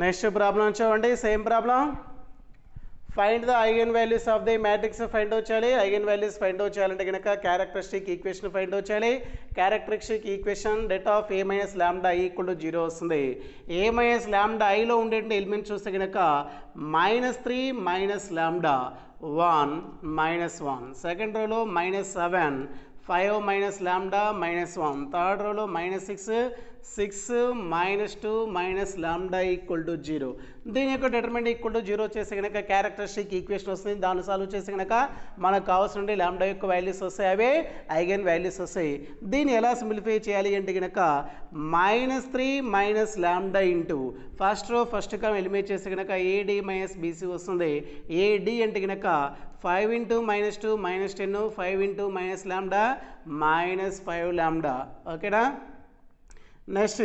Next problem చూడండి, same problem. Find the eigen values of the matrix find out చేయాలి. Eigen values find out చేయాలంటే కనుక characteristic equation find out చేయాలి. Characteristic equation det of A minus lambda equal to 0 వస్తుంది. ఏ minus ల్యాండా ఐలో ఉండే element చూస్తే కనుక -3 మైనస్ ల్యాండా 1 -1. సెకండ్ రోలో -7 5 minus lambda -1. థర్డ్ రోలో -6 6 -2 minus lambda equal to 0. దీని యొక్క డిటర్మినెంట్ ఈక్వల్ టు 0 చేస్తే కనుక క్యారెక్టరిస్టిక్ ఈక్వేషన్ వస్తుంది. దాన్ని సాల్వ్ చేస్తే కనుక మనకు కావాల్సిన ల్యాండా యొక్క వాల్యూస్ వస్తాయి, అవే ఐగన్ వాల్యూస్ వస్తాయి. దీన్ని ఎలా సింప్లిఫై చేయాలి అంటే కనుక -3 minus lambda into first row first కాలం ఎలిమినేట్ చేస్తే కనుక ఏడి మైనస్ బీసీ వస్తుంది. ఏడి అంటే కనుక 5 × -2 -10 5 × minus lambda -5 lambda. ఓకేనా. నెక్స్ట్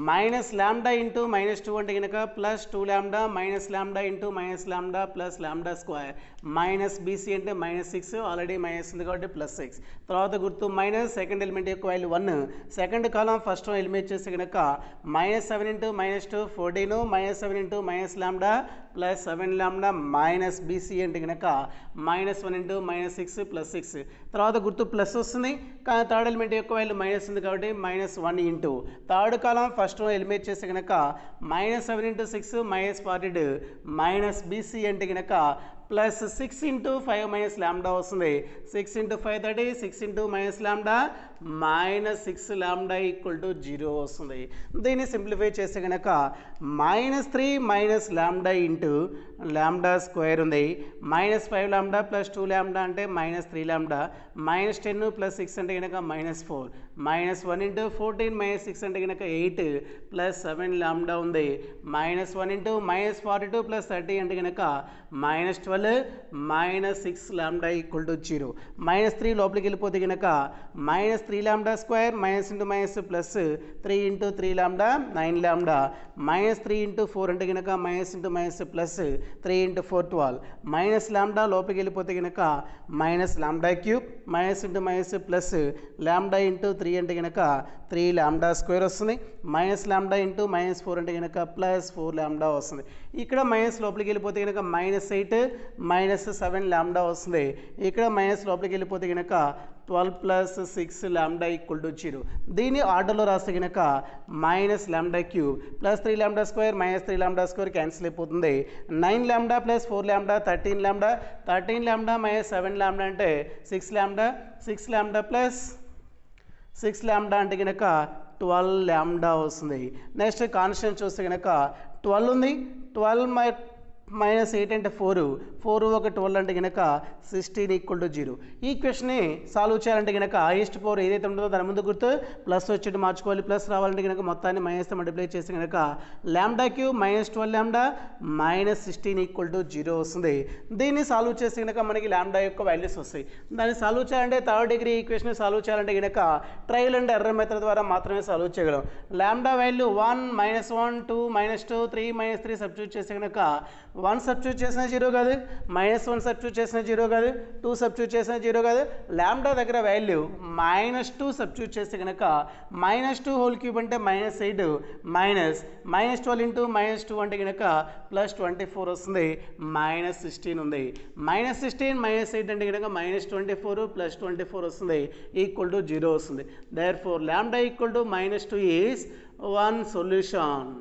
మైనస్ ల్యాండా ఇంటూ -2 అంటే కనుక +2 lambda minus lambda into minus lambda plus lambda square minus BC అంటే -6 ఆల్రెడీ మైనస్ ఉంది కాబట్టి +6. తర్వాత గుర్తు మైనస్ సెకండ్ ఎలిమెంట్ యొక్క value 1. Second column first eliminate చేస్తే కనుక -7 × -2 14 -7 × minus lambda plus 7 lambda minus BC అంటే కనుక -1 × -6 +6. తర్వాత గుర్తు ప్లస్ వస్తుంది కానీ థర్డ్ ఎలిమెంట్ యొక్క వాల్యూ మైనస్ ఉంది కాబట్టి -1 ఇంటూ థర్డ్ కాలం ఫస్ట్ ఎలిమినేట్ చేస్తే కనుక -7 × 6 -42 మైనస్ బీసీ అంటే కనుక ప్లస్ 6 × 5 minus lambda వస్తుంది. 6 × 5 30 6 × minus lambda -6 lambda equal to 0 వస్తుంది. దీన్ని సింప్లిఫై చేస్తే కనుక -3 minus lambda into lambda square ఉంది. -5 lambda ప్లస్ 2 lambda అంటే -3 lambda -10 ప్లస్ 6 అంటే కనుక -4 -1 × 14 -6 అంటే కనుక 8 ప్లస్ 7 lambda ఉంది. -1 × -42 ప్లస్ 30 అంటే కనుక -12 -6 lambda equal to 0. -3 లోపలికి వెళ్ళిపోతే కనుక -3 lambda square minus into minus plus 3 × 3 lambda 9 lambda -3 × 4 అంటే కనుక minus into minus plus 3 × 4 12 minus lambda లోపలికి వెళ్ళిపోతే కనుక -λ³ మైనస్ ఇంటూ మైనస్ ప్లస్ λ × 3 అంటే కనుక 3 lambda స్క్వేర్ వస్తుంది. -λ × -4 అంటే కనుక +4 lambda వస్తుంది. ఇక్కడ మైనస్ లోపలికి వెళ్ళిపోతే కనుక -8 -7 lambda వస్తుంది. ఇక్కడ మైనస్ లోపలికి వెళ్ళిపోతే కనుక 12 + 6 lambda equal to 0. దీన్ని ఆర్డర్లో రాస్తే కనుక -λ³ +3 lambda square -3 lambda square cancel అయిపోతుంది. 9 lambda + 4 lambda 13 lambda 13 lambda -7 lambda అంటే 6 lambda 6 lambda + 6 lambda అంటే కనుక 12 lambda వస్తుంది. నెక్స్ట్ కాన్స్టెంట్ చూస్తే కనుక 12 ఉంది. 12 -8 అంటే 4 4 ఒక 12 అంటే కనుక 16 equal to 0. ఈ క్వశ్చన్ని సాల్వ్ చేయాలంటే కనుక హైయెస్ట్ పవర్ ఏదైతే ఉంటుందో దాని ముందు గుర్తు ప్లస్ వచ్చేట్టు మార్చుకోవాలి. ప్లస్ రావాలంటే కనుక మొత్తాన్ని మైనస్తో మల్టిప్లై చేస్తే కనుక λ³ -12 lambda -16 equal to 0 వస్తుంది. దీన్ని సాల్వ్ చేస్తే కనుక మనకి λ యొక్క వాల్యూస్ వస్తాయి. దాన్ని సాల్వ్ చేయాలంటే థర్డ్ డిగ్రీ ఈక్వేషన్ సాల్వ్ చేయాలంటే కనుక ట్రయల్ అండ్ ఎర్రర్ మెథడ్ ద్వారా మాత్రమే సాల్వ్ చేయగలం. λ వాల్యూ 1 -1 2 -2 3 -3 సబ్స్టిట్యూట్ చేస్తే కనుక 1 సబ్స్టిట్యూట్ చేసిన 0 కాదు, -1 సబ్స్టిట్యూట్ చేసిన 0 కాదు, 2 సబ్స్టిట్యూట్ చేసిన 0 కాదు. λ దగ్గర వాల్యూ -2 సబ్స్టిట్యూట్ చేస్తే కనుక -2 హోల్ క్యూబ్ అంటే -8 -12 × -2 అంటే కనుక +24 వస్తుంది. -16 ఉంది. -16 -8 అంటే కనుక -24 +24 వస్తుంది ఈక్వల్ టు 0 వస్తుంది. Therefore λ = -2 is 1 solution.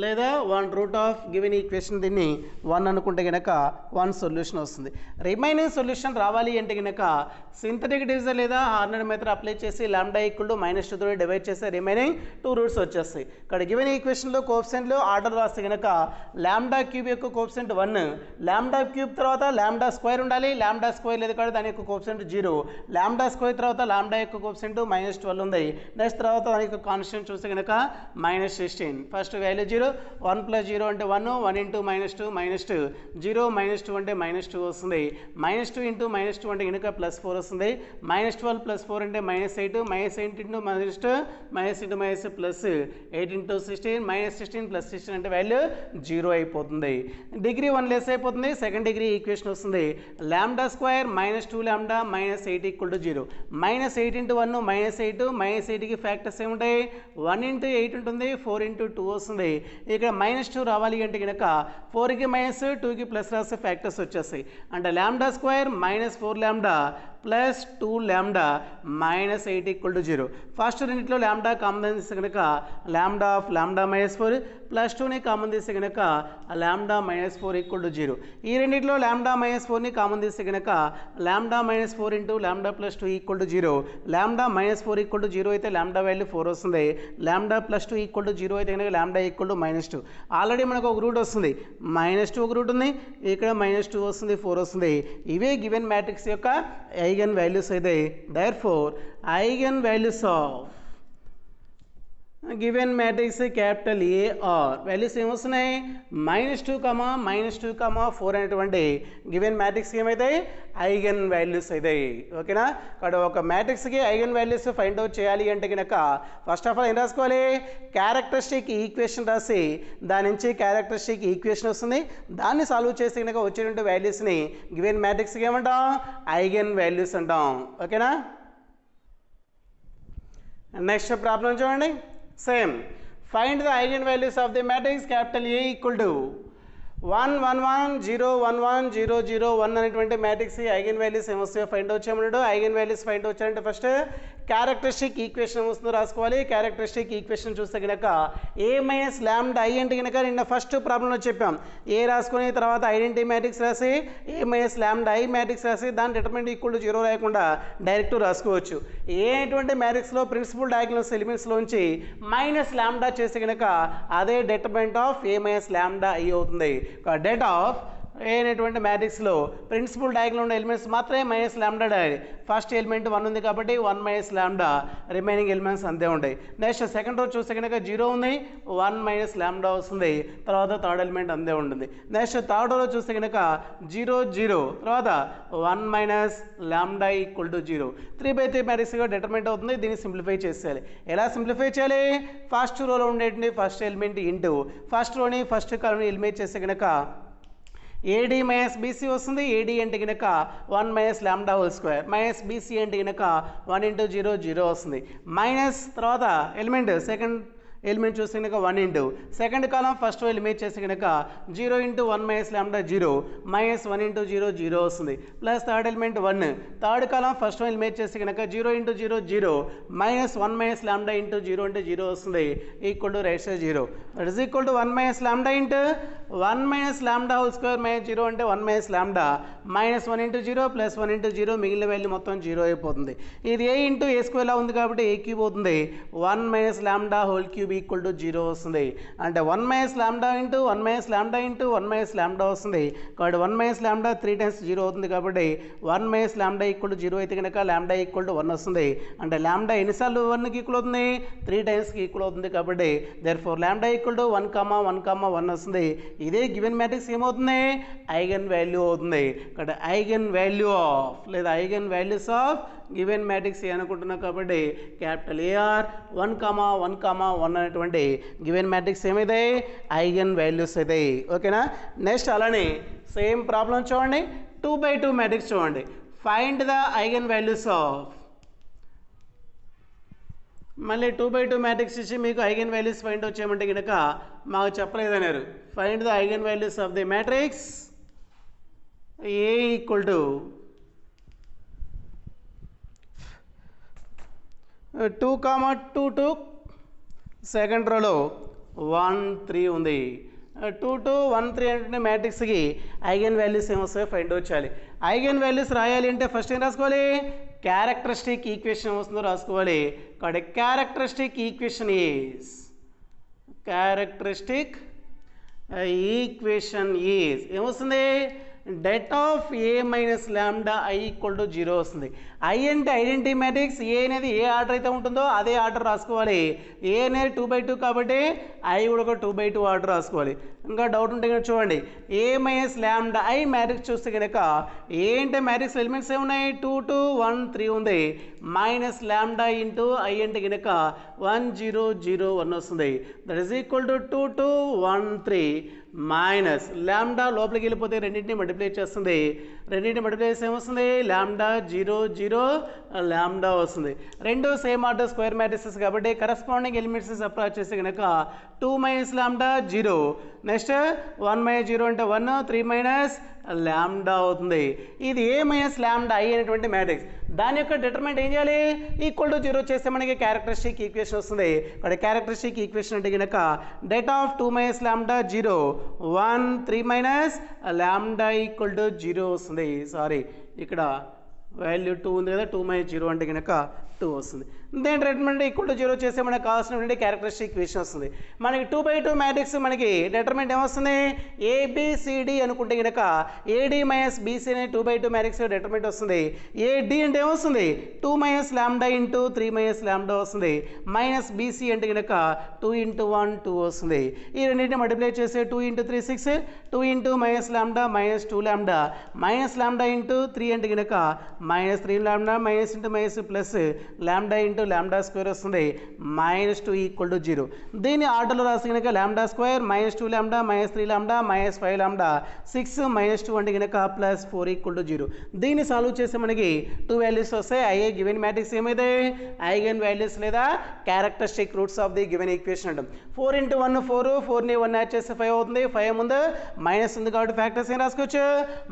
లేదా 1 రూట్ ఆఫ్ గివెన్ ఈక్వేషన్ దీన్ని 1 అనుకుంటే కనుక 1 సొల్యూషన్ వస్తుంది. రిమైనింగ్ సొల్యూషన్ రావాలి అంటే కనుక సింథటిక్ డివిజన్ లేదా హార్నర్ మెథడ్ అప్లై చేసి λ = -2తో డివైడ్ చేస్తే రిమైనింగ్ 2 రూట్స్ వచ్చేస్తాయి. ఇక్కడ గివెన్ ఈక్వేషన్లో కోఎఫిషియంట్లు ఆర్డర్ రాస్తే కనుక λ³ యొక్క కోఎఫిషియంట్ 1, λ³ తర్వాత λ² ఉండాలి. λ² లేదు కాబట్టి దాని యొక్క కోఎఫిషియంట్ 0, λ² తర్వాత λ యొక్క కోఎఫిషియంట్ -12 ఉంది. నెక్స్ట్ తర్వాత దాని యొక్క కాన్స్టెంట్ చూస్తే కనుక -16. First value 0 zero, 1 plus zero అంటే 1, 1 ఇంటూ -2 -2, 0 -2 అంటే -2 వస్తుంది, -2 ఇంటూ -2 అంటే కనుక +4 వస్తుంది, -12 + 4 అంటే -8, -8 ఇంటూ -2 -8 ప్లస్ 8 ఇంటూ 16, -16 + 16 అంటే వాల్యూ 0 అయిపోతుంది. డిగ్రీ 1 లెస్ అయిపోతుంది, సెకండ్ డిగ్రీ ఈక్వేషన్ వస్తుంది. λ² -2λ -8 = 0. -8 ఇంటూ 1 -8, -8కి ఫ్యాక్టర్స్ ఏముంటాయి, 1 ఇంటూ 8 ఉంటుంది, 4 ఇంటూ 2 వస్తుంది. ఇక్కడ -2 రావాలి అంటే కనుక 4కి మైనస్ 2కి ప్లస్ రాస్తే ఫ్యాక్టర్స్ వచ్చేస్తాయి. అంటే λ² -4λ ప్లస్ 2λ -8 = 0. ఫస్ట్ రెండింటిలో λ కామన్ తీస్తే కనుక λ -4 ప్లస్ 2ని కామన్ తీస్తే కనుక λ -4 = 0. ఈ రెండింటిలో λ -4ని కామన్ తీస్తే కనుక λ -4 ఇంటూ λ + 2 = 0. λ -4 = 0 అయితే λ వాల్యూ 4 వస్తుంది, λ + 2 = 0 అయితే కనుక λ = -2. ఆల్రెడీ మనకు ఒక రూట్ వస్తుంది, -2 ఒక రూట్ ఉంది, ఇక్కడ -2 వస్తుంది, 4 వస్తుంది. ఇవే గివెన్ మ్యాట్రిక్స్ యొక్క ఐగన్ వాల్యూస్ అయితే. Therefore eigen values of given matrix capital A are values ఏమొస్తున్నాయి, -2, -4 అనేటువంటి గివెన్ మ్యాట్రిక్స్ ఏమవుతాయి, ఐగన్ వాల్యూస్ అవుతాయి. ఓకేనా. ఇక్కడ ఒక మ్యాట్రిక్స్కి ఐగన్ వాల్యూస్ ఫైండ్ అవుట్ చేయాలి అంటే కనుక ఫస్ట్ ఆఫ్ ఆల్ ఏం రాసుకోవాలి, క్యారెక్టరిస్టిక్ ఈక్వేషన్ రాసి దాని నుంచి క్యారెక్టరిస్టిక్ ఈక్వేషన్ వస్తుంది, దాన్ని సాల్వ్ చేస్తే కనుక వచ్చేటువంటి వాల్యూస్ని గివెన్ మ్యాట్రిక్స్కి ఏమంటాం, ఐగన్ వాల్యూస్ అంటాం. ఓకేనా. నెక్స్ట్ ప్రాబ్లం చూడండి. Same find the eigen values of the matrix capital ఏ = 1 1 1 0 1 1 0 0 1 అనేటువంటి మ్యాట్రిక్స్ ఐగన్ వాల్యూస్ ఏమొస్తాయో ఫైండ్ అవుట్ చేయమన్నాడు. ఐగన్ వాల్యూస్ ఫైండ్ అవుట్ చేయాలంటే ఫస్ట్ క్యారెక్టరిస్టిక్ ఈక్వేషన్ ఏమొస్తుందో రాసుకోవాలి. క్యారెక్టరిస్టిక్ ఈక్వేషన్ చూస్తే కనుక ఏ మైనస్ ల్యాండా ఐ అంటే కనుక నిన్న ఫస్ట్ ప్రాబ్లంలో చెప్పాం, ఏ రాసుకొని తర్వాత ఐడెంటిటీ మ్యాట్రిక్స్ రాసి ఏ మైనస్ ల్యాండా ఐ మ్యాట్రిక్స్ రాసి దాని డిటర్మినెంట్ ఈక్వల్ టు 0 రాయకుండా డైరెక్ట్ రాసుకోవచ్చు. ఏ అటువంటి మ్యాట్రిక్స్లో ప్రిన్సిపల్ డయాగ్నోస్ ఎలిమెంట్స్లోంచి మైనస్ ల్యాండా చేస్తే కనుక అదే determinant of A minus lambda I అవుతుంది. డేట్ ఆఫ్ ఏ అనేటువంటి మ్యాట్రిక్స్లో ప్రిన్సిపల్ డయాగ్నల్ ఉన్న ఎలిమెంట్స్ మాత్రమే మైనస్ ల్యాండా డయాలి. ఫస్ట్ ఎలిమెంట్ 1 ఉంది కాబట్టి 1 మైనస్ ల్యాండా, రిమైనింగ్ ఎలిమెంట్స్ అంతే ఉంటాయి. నెక్స్ట్ సెకండ్ రో చూస్తే కనుక 0 ఉంది, 1 మైనస్ ల్యాండా వస్తుంది, తర్వాత థర్డ్ ఎలిమెంట్ అంతే ఉంటుంది. నెక్స్ట్ థర్డ్ రో చూస్తే కనుక 0 0, తర్వాత 1 మైనస్ ల్యాండా = 0. 3/3 మ్యాట్రిక్స్గా డిటర్మినెంట్ అవుతుంది. దీన్ని సింప్లిఫై చేసేయాలి. ఎలా సింప్లిఫై చేయాలి, ఫస్ట్ రోలో ఉండేటువంటి ఫస్ట్ ఎలిమెంట్ ఇంటూ ఫస్ట్ రోని ఫస్ట్ కాలమ్ని ఎలిమినేట్ చేస్తే కనుక AD మైనస్ BC వస్తుంది. AD అంటే కనుక 1 minus lambda whole square, minus BC అంటే కనుక 1 ఇంటూ 0 0 వస్తుంది. మైనస్ తర్వాత ఎలిమెంట్ సెకండ్ ఎలిమెంట్ చూస్తే కనుక 1 into second column first eliminate చేస్తే కనుక 0 into 1 minus lambda 0, minus 1 into 0 0 వస్తుంది. ప్లస్ థర్డ్ ఎలిమెంట్ 1, థర్డ్ కాలం ఫస్ట్ ఎలిమినేట్ చేస్తే కనుక 0 into 0 0, minus 1 minus lambda into 0 అంటే 0 వస్తుంది, equal to right side 0. That is equal to 1 minus lambda into 1 minus lambda whole square minus 0 అంటే 1 minus lambda, minus 1 into 0 plus 1 into 0, మిగిలిన value మొత్తం 0 అయిపోతుంది. ఇది A into A స్క్వేర్లా ఉంది కాబట్టి A cube అవుతుంది. 1 minus lambda whole cube equal to 0 వస్తుంది. అంటే 1 minus lambda into 1 minus lambda into 1 minus lambda వస్తుంది. కాబట్టి 1 మైనస్ ల్యాండా 3 టైమ్స్ 0 అవుతుంది కాబట్టి 1 మైనస్ ల్యాండా ఈక్వల్ టు 0 అయితే కనుక ల్యాండా ఈక్వల్ టు 1 వస్తుంది. అంటే ల్యాండా ఎన్నిసార్లు 1కి ఈక్వల్ అవుతుంది, 3 టైమ్స్కి ఈక్వల్ అవుతుంది కాబట్టి దేర్ఫోర్ ల్యాండా ఈక్వల్ టు 1, 1, 1 వస్తుంది. ఇదే గివెన్ మ్యాట్రిక్స్ ఏమవుతుంది, ఐగన్ వాల్యూ అవుతుంది. ఇక్కడ ఐగన్ వాల్యూ ఆఫ్ లేదా eigen values of given matrix A అనుకుంటున్నాం కాబట్టి క్యాపిటల్ AR 1, 1, 1 అనేటువంటి గివెన్ మ్యాట్రిక్స్ ఏమైతాయి, ఐగన్ వాల్యూస్ అవుతాయి. ఓకేనా. నెక్స్ట్ అలానే సేమ్ ప్రాబ్లం చూడండి. 2/2 మ్యాట్రిక్స్ చూడండి. Find the eigen values of, మళ్ళీ 2/2 మ్యాట్రిక్స్ ఇచ్చి మీకు ఐగన్ వాల్యూస్ ఫైండ్ అవుట్ చేయమంటే కనుక మాకు చెప్పలేదన్నారు. Find the eigen values of the matrix A = 2, 2 2, second రోలో 1 3 ఉంది. 2 2 1 3 అంటే మ్యాట్రిక్స్కి ఐగన్ వాల్యూస్ ఏమొస్తాయో ఫైండ్ అవుట్ చేయాలి. ఐగన్ వాల్యూస్ రాయాలి అంటే ఫస్ట్ ఏం రాసుకోవాలి, క్యారెక్టరిస్టిక్ ఈక్వేషన్ ఏమొస్తుందో రాసుకోవాలి. కాబట్టి క్యారెక్టరిస్టిక్ ఈక్వేషన్ ఈజ్ ఏమొస్తుంది, debt of A minus lambda I = 0 వస్తుంది. ఐ అంటే ఐడెంటిటీ మ్యాట్రిక్స్, ఏ అనేది ఏ ఆర్డర్ అయితే ఉంటుందో అదే ఆర్డర్ రాసుకోవాలి. ఏ అనేది 2/2 కాబట్టి ఐ కూడా ఒక 2/2 ఆర్డర్ రాసుకోవాలి. ఇంకా డౌట్ ఉంటే కనుక చూడండి, ఏ మైనస్ ల్యాండా ఐ మ్యాట్రిక్స్ చూస్తే కనుక ఏ అంటే మ్యాట్రిక్స్ ఎలిమెంట్స్ ఏమున్నాయి 2 2 1 3 ఉంది. మైనస్ ల్యాండా ఇంటూ ఐ అంటే కనుక 1 0 0 1 వస్తుంది. That is equal to 2 2 1 3 minus lambda లోపలికి వెళ్ళిపోతే రెండింటిని మల్టిప్లై చేస్తుంది. రెండింటిని మల్టిప్లై చేస్తే ఏమొస్తుంది ల్యాండా 0 0 ల్యాండా వస్తుంది. రెండు సేమ్ ఆర్డర్ స్క్వేర్ మ్యాట్రిక్సెస్ కాబట్టి కరస్పాండింగ్ ఎలిమెంట్స్ సబ్ట్రాక్ట్ చేస్తే కనుక 2 మైనస్ ల్యాండా 0, నెక్స్ట్ 1 మైనస్ 0 అంటే 1, 3 మైనస్ ల్యాండా అవుతుంది. ఇది ఏ మైనస్ ల్యాండా ఐ అనేటువంటి మ్యాట్రిక్స్. దాని యొక్క డిటర్మినెంట్ ఏం చేయాలి ఈక్వల్ టు 0 చేస్తే మనకి క్యారెక్టరిస్టిక్ ఈక్వేషన్ వస్తుంది. ఇక్కడ క్యారెక్టరిస్టిక్ ఈక్వేషన్ అంటే కనుక date of 2 minus lambda 0 1 3 minus lambda equal to 0 వస్తుంది. సారీ ఇక్కడ వాల్యూ 2 ఉంది కదా, 2 మైనస్ 0 అంటే కనుక 2 వస్తుంది. దేని డిటర్మినెంట్ ఈక్వల్ టు 0 చేస్తే మనకు కావాల్సినటువంటి క్యారెక్టరిస్టిక్ ఈక్వేషన్ వస్తుంది. మనకి 2/2 మ్యాట్రిక్స్ మనకి డిటర్మినెంట్ ఏమొస్తుంది ఏబిసిడి అనుకుంటే కనుక ఏడి మైనస్ బీసీ అనే 2/2 మ్యాట్రిక్స్ డిటర్మినెంట్ వస్తుంది. ఏడి అంటే ఏమొస్తుంది 2 minus lambda into 3 minus lambda వస్తుంది. మైనస్ బీసీ అంటే కనుక 2 ఇంటూ 1 2 వస్తుంది. ఈ రెండింటిని మల్టిప్లై చేస్తే 2 into 3 6, 2 into minus lambda minus 2 ల్యాండా, మైనస్ ల్యాండా ఇంటూ 3 అంటే కనుక మైనస్ 3 ల్యాండా, minus into minus plus lambda into lambda square వస్తుంది. -2 ఈక్వల్ టు 0. దీన్ని ఆర్డర్లో రాసి కనుక ల్యాండా స్క్వేర్ -2 ల్యాండా -3 ల్యాండా -5 ల్యాండా 6 -2 అంటే కనుక +4 ఈక్వల్ టు 0. దీన్ని సాల్వ్ చేస్తే మనకి 2 వాల్యూస్ వస్తాయి. ఐఏ గివెన్ మ్యాట్రిక్స్ ఏమైతే ఐగెన్ వాల్యూస్ లేదా characteristic roots of the given equation అంటాం. 4 ఇంటూ 1 4, 4ని 1 యాడ్ చేస్తే 5 అవుతుంది. 5 ముందు మైనస్ ఉంది కాబట్టి ఫ్యాక్టర్స్ ఏం రాసుకోవచ్చు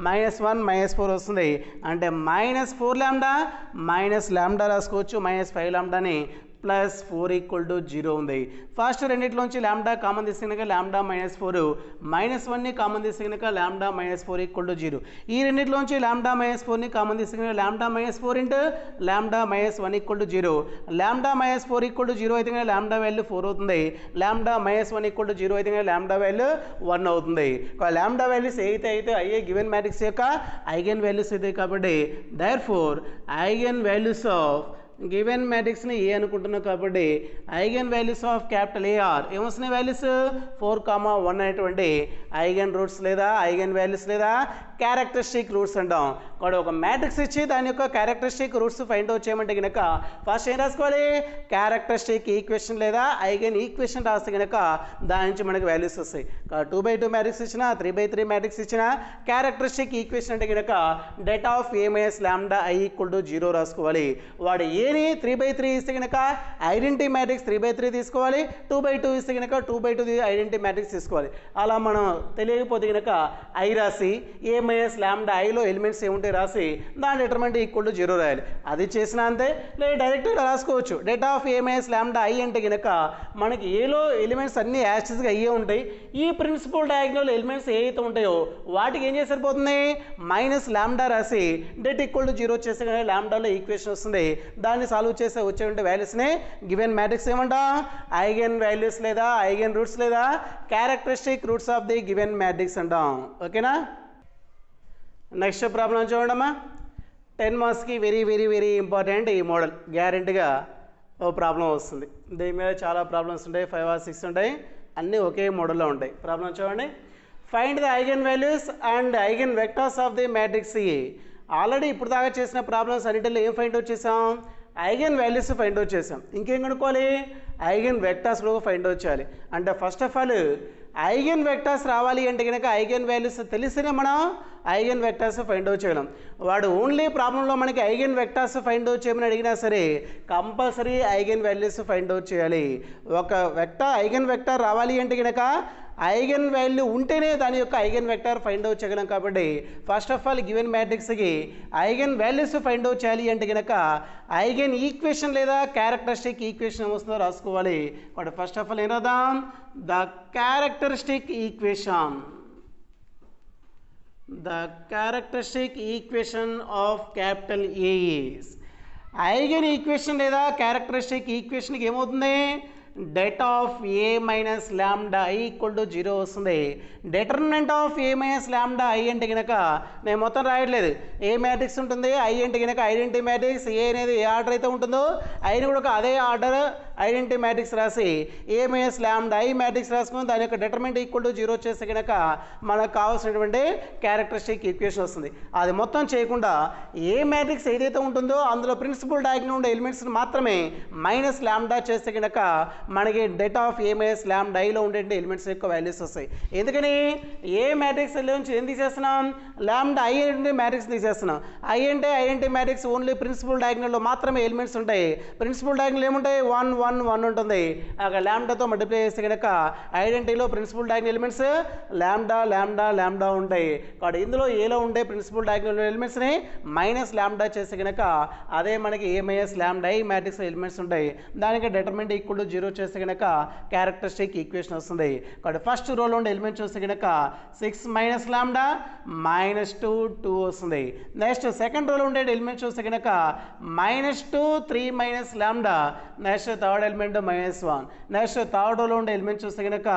-1 -4 వస్తుంది. అంటే -4 ల్యాండా మైనస్ ల్యాండా రాసుకోవచ్చు. -5 ల్యాండాని +4 ఈక్వల్ టు 0 ఉంది. ఫస్ట్ రెండింటిలోంచి ల్యాండా కామన్ తీస్తే కనుక ల్యాండా -4, -1ని కామన్ తీస్తే కనుక ల్యాండా -4 ఈక్వల్ టు 0. ఈ రెండింటిలోంచి ల్యాండా -4ని కామన్ తీస్తే కనుక ల్యాండా -4 ఇంటూ ల్యాండా -1 ఈక్వల్ టు 0. ల్యాండా -4 ఈక్వల్ టు 0 అయితే కనుక ల్యాండా వాల్యూ 4 అవుతుంది. ల్యాండా -1 ఈక్వల్ టు 0 అయితే కనుక ల్యాండా వాల్యూ 1 అవుతుంది. ల్యాండా వాల్యూస్ అయితే అయ్యే గివెన్ మ్యాట్రిక్స్ యొక్క ఐగెన్ వాల్యూస్ అయితే కాబట్టి therefore eigen values of given మ్యాట్రిక్స్ని ఏ అనుకుంటున్నాం కాబట్టి eigen values of capital A are ఏమొస్తున్నాయి వాల్యూస్ 4, 1 అనేటువంటి ఐగెన్ రూట్స్ లేదా ఐగెన్ వాల్యూస్ లేదా క్యారెక్టరిస్టిక్ రూట్స్ అంటాం. ఇక్కడ ఒక మ్యాట్రిక్స్ ఇచ్చి దాని యొక్క క్యారెక్టరిస్టిక్ రూట్స్ ఫైండ్ అవుట్ చేయమంటే కనుక ఫస్ట్ ఏం రాసుకోవాలి క్యారెక్టరిస్టిక్ ఈక్వేషన్ లేదా ఐగెన్ ఈక్వేషన్ రాస్తే కనుక దాని నుంచి మనకి వాల్యూస్ వస్తాయి. 2/2 మ్యాట్రిక్స్ ఇచ్చిన 3/3 మ్యాట్రిక్స్ ఇచ్చిన క్యారెక్టరిస్టిక్ ఈక్వేషన్ అంటే కనుక date of A minus lambda I equal to 0 రాసుకోవాలి. వాడు ఏని 3/3 ఇస్తే కనుక ఐడెంటిటీ మ్యాట్రిక్స్ 3/3 తీసుకోవాలి. 2/2 ఇస్తే కనుక 2/2 ఐడెంటిటీ మ్యాట్రిక్స్ తీసుకోవాలి. అలా మనం తెలియకపోతే కనుక ఐ రాసి ఏ మైనస్ ల్యాండా ఐలో ఎలిమెంట్స్ ఏముంటాయి రాసి దాని డిటర్మినెంట్ ఈక్వల్ టు 0 రాయాలి. అది చేసిన అంతే. లేదా డైరెక్ట్గా రాసుకోవచ్చు date of A minus lambda I అంటే కనుక మనకి ఏలో ఎలిమెంట్స్ అన్నీ యాస్టిస్గా అయ్యే ఉంటాయి. ఈ ప్రిన్సిపల్ డయాగ్నల్ ఎలిమెంట్స్ ఏ అయితే ఉంటాయో వాటికి ఏం చేసి సరిపోతుంది మైనస్ ల్యాండా రాసి డేట్ ఈక్వల్ టు 0 చేస్తే కనుక ల్యాండాలో ఈక్వేషన్ వస్తుంది. దాన్ని సాల్వ్ చేస్తే వచ్చే వాల్యూస్ని గివెన్ మ్యాట్రిక్స్ ఏమంటాం ఐగెన్ వాల్యూస్ లేదా ఐగెన్ రూట్స్ లేదా characteristic roots of the given matrix అంటాం. ఓకేనా. నెక్స్ట్ ప్రాబ్లం చూడమ్మా. 10 మార్క్స్కి వెరీ వెరీ వెరీ ఇంపార్టెంట్ ఈ మోడల్. గ్యారెంటీగా ఓ ప్రాబ్లం వస్తుంది. దీని మీద చాలా ప్రాబ్లమ్స్ ఉంటాయి, 5 or 6 ఉంటాయి, అన్నీ ఒకే మోడల్లో ఉంటాయి. ప్రాబ్లం చూడండి. Find the eigen values and eigen vectors of the matrix A. Already ఇప్పుడు దాకా చేసిన ప్రాబ్లమ్స్ అన్నింటిలో ఏం ఫైండ్ అవుట్ చేసాం ఐగెన్ వాల్యూస్ ఫైండ్ అవుట్ చేసాం. ఇంకేం కనుక్కోవాలి ఐగెన్ వెక్టర్స్లో ఫైండ్ అవుట్ చేయాలి. అంటే first of all eigen vectors రావాలి అంటే కనుక ఐగెన్ వాల్యూస్ తెలిస్తేనే మనం ఐగెన్ వెక్టర్స్ ఫైండ్ అవుట్ చేయలేం. వాడు ఓన్లీ ప్రాబ్లంలో మనకి ఐగెన్ వెక్టర్స్ ఫైండ్ అవుట్ చేయమని అడిగినా సరే compulsory eigen values find out చేయాలి. ఒక ఐగెన్ వెక్టర్ రావాలి అంటే కనుక ఐగెన్ వాల్యూ ఉంటేనే దాని యొక్క ఐగెన్ వెక్టర్ ఫైండ్ అవుట్ చేయగలం. కాబట్టి ఫస్ట్ ఆఫ్ ఆల్ గివెన్ మ్యాట్రిక్స్కి ఐగెన్ వాల్యూస్ ఫైండ్ అవుట్ చేయాలి అంటే కనుక ఐగెన్ ఈక్వేషన్ లేదా క్యారెక్టరిస్టిక్ ఈక్వేషన్ ఏమొస్తుందో రాసుకోవాలి. కాబట్టి ఫస్ట్ ఆఫ్ ఆల్ ఏం రాద్దాం the characteristic equation. The characteristic equation of capital A is eigen equation లేదా క్యారెక్టరిస్టిక్ ఈక్వేషన్కి ఏమవుతుంది det of A minus lambda I equal to 0 వస్తుంది. Determinant of A minus lambda I అంటే కనుక నేను మొత్తం రాయట్లేదు. ఏ మ్యాట్రిక్స్ ఉంటుంది, ఐ అంటే కనుక ఐడెంటిటీ మ్యాట్రిక్స్. ఏ అనేది ఏ ఆర్డర్ అయితే ఉంటుందో ఐని కూడా అదే ఆర్డర్ ఐడెంటిటీ మ్యాట్రిక్స్ రాసి ఏ మైనస్ ల్యాండా ఐ మ్యాట్రిక్స్ రాసుకుని దాని యొక్క డిటర్మినెంట్ ఈక్వల్ టు 0 చేస్తే కనుక మనకు కావాల్సినటువంటి క్యారెక్టరిస్టిక్ ఈక్వేషన్ వస్తుంది. అది మొత్తం చేయకుండా ఏ మ్యాట్రిక్స్ ఏదైతే ఉంటుందో అందులో ప్రిన్సిపల్ డయాగ్నల్ ఉండే ఎలిమెంట్స్ మాత్రమే మైనస్ ల్యాండా చేస్తే కనుక మనకి det ఆఫ్ ఏ మైనస్ ల్యాండా ఐలో ఉండే ఎలిమెంట్స్ యొక్క వాల్యూస్ వస్తాయి. ఎందుకని ఏ మ్యాట్రిక్స్ నుంచి ఏం తీసేస్తున్నాం, ల్యాండా ఐ అంటే మ్యాట్రిక్స్ తీసేస్తున్నాం. ఐ అంటే ఐడెంటిటీ మ్యాట్రిక్స్ ఓన్లీ ప్రిన్సిపల్ డయాగ్నల్లో మాత్రమే ఎలిమెంట్స్ ఉంటాయి. ప్రిన్సిపల్ డయాగ్నల్ ఏముంటాయి, 1 1 1 ఉంటుంది. ల్యాండాతో మల్టిప్లై చేస్తే కనుక ఐడెంటిటీలో ప్రిన్సిపల్ డయాగ్నల్ ఎలిమెంట్స్ ల్యాండా ల్యాండా ల్యాండా ఉంటాయి. కాబట్టి ఇందులో ఏలో ఉండే ప్రిన్సిపల్ డయాగ్నల్ ఎలిమెంట్స్ని మైనస్ ల్యాండా చేస్తే కనుక అదే మనకి A minus lambda I matrix elements ఉంటాయి. దానికి డిటర్మినెంట్ ఈక్వల్ టు 0 చేస్తే కనుక క్యారెక్టరిస్టిక్ ఈక్వేషన్ వస్తుంది. కాబట్టి ఫస్ట్ రోలో ఉండే ఎలిమెంట్ చూస్తే కనుక 6 మైనస్ ల్యాండా -2 2 వస్తుంది. నెక్స్ట్ సెకండ్ రోలో ఉండే ఎలిమెంట్ చూస్తే కనుక -2 3 minus lambda. Next third element -1. Next third రోలో ఉండే ఎలిమెంట్ చూస్తే కనుక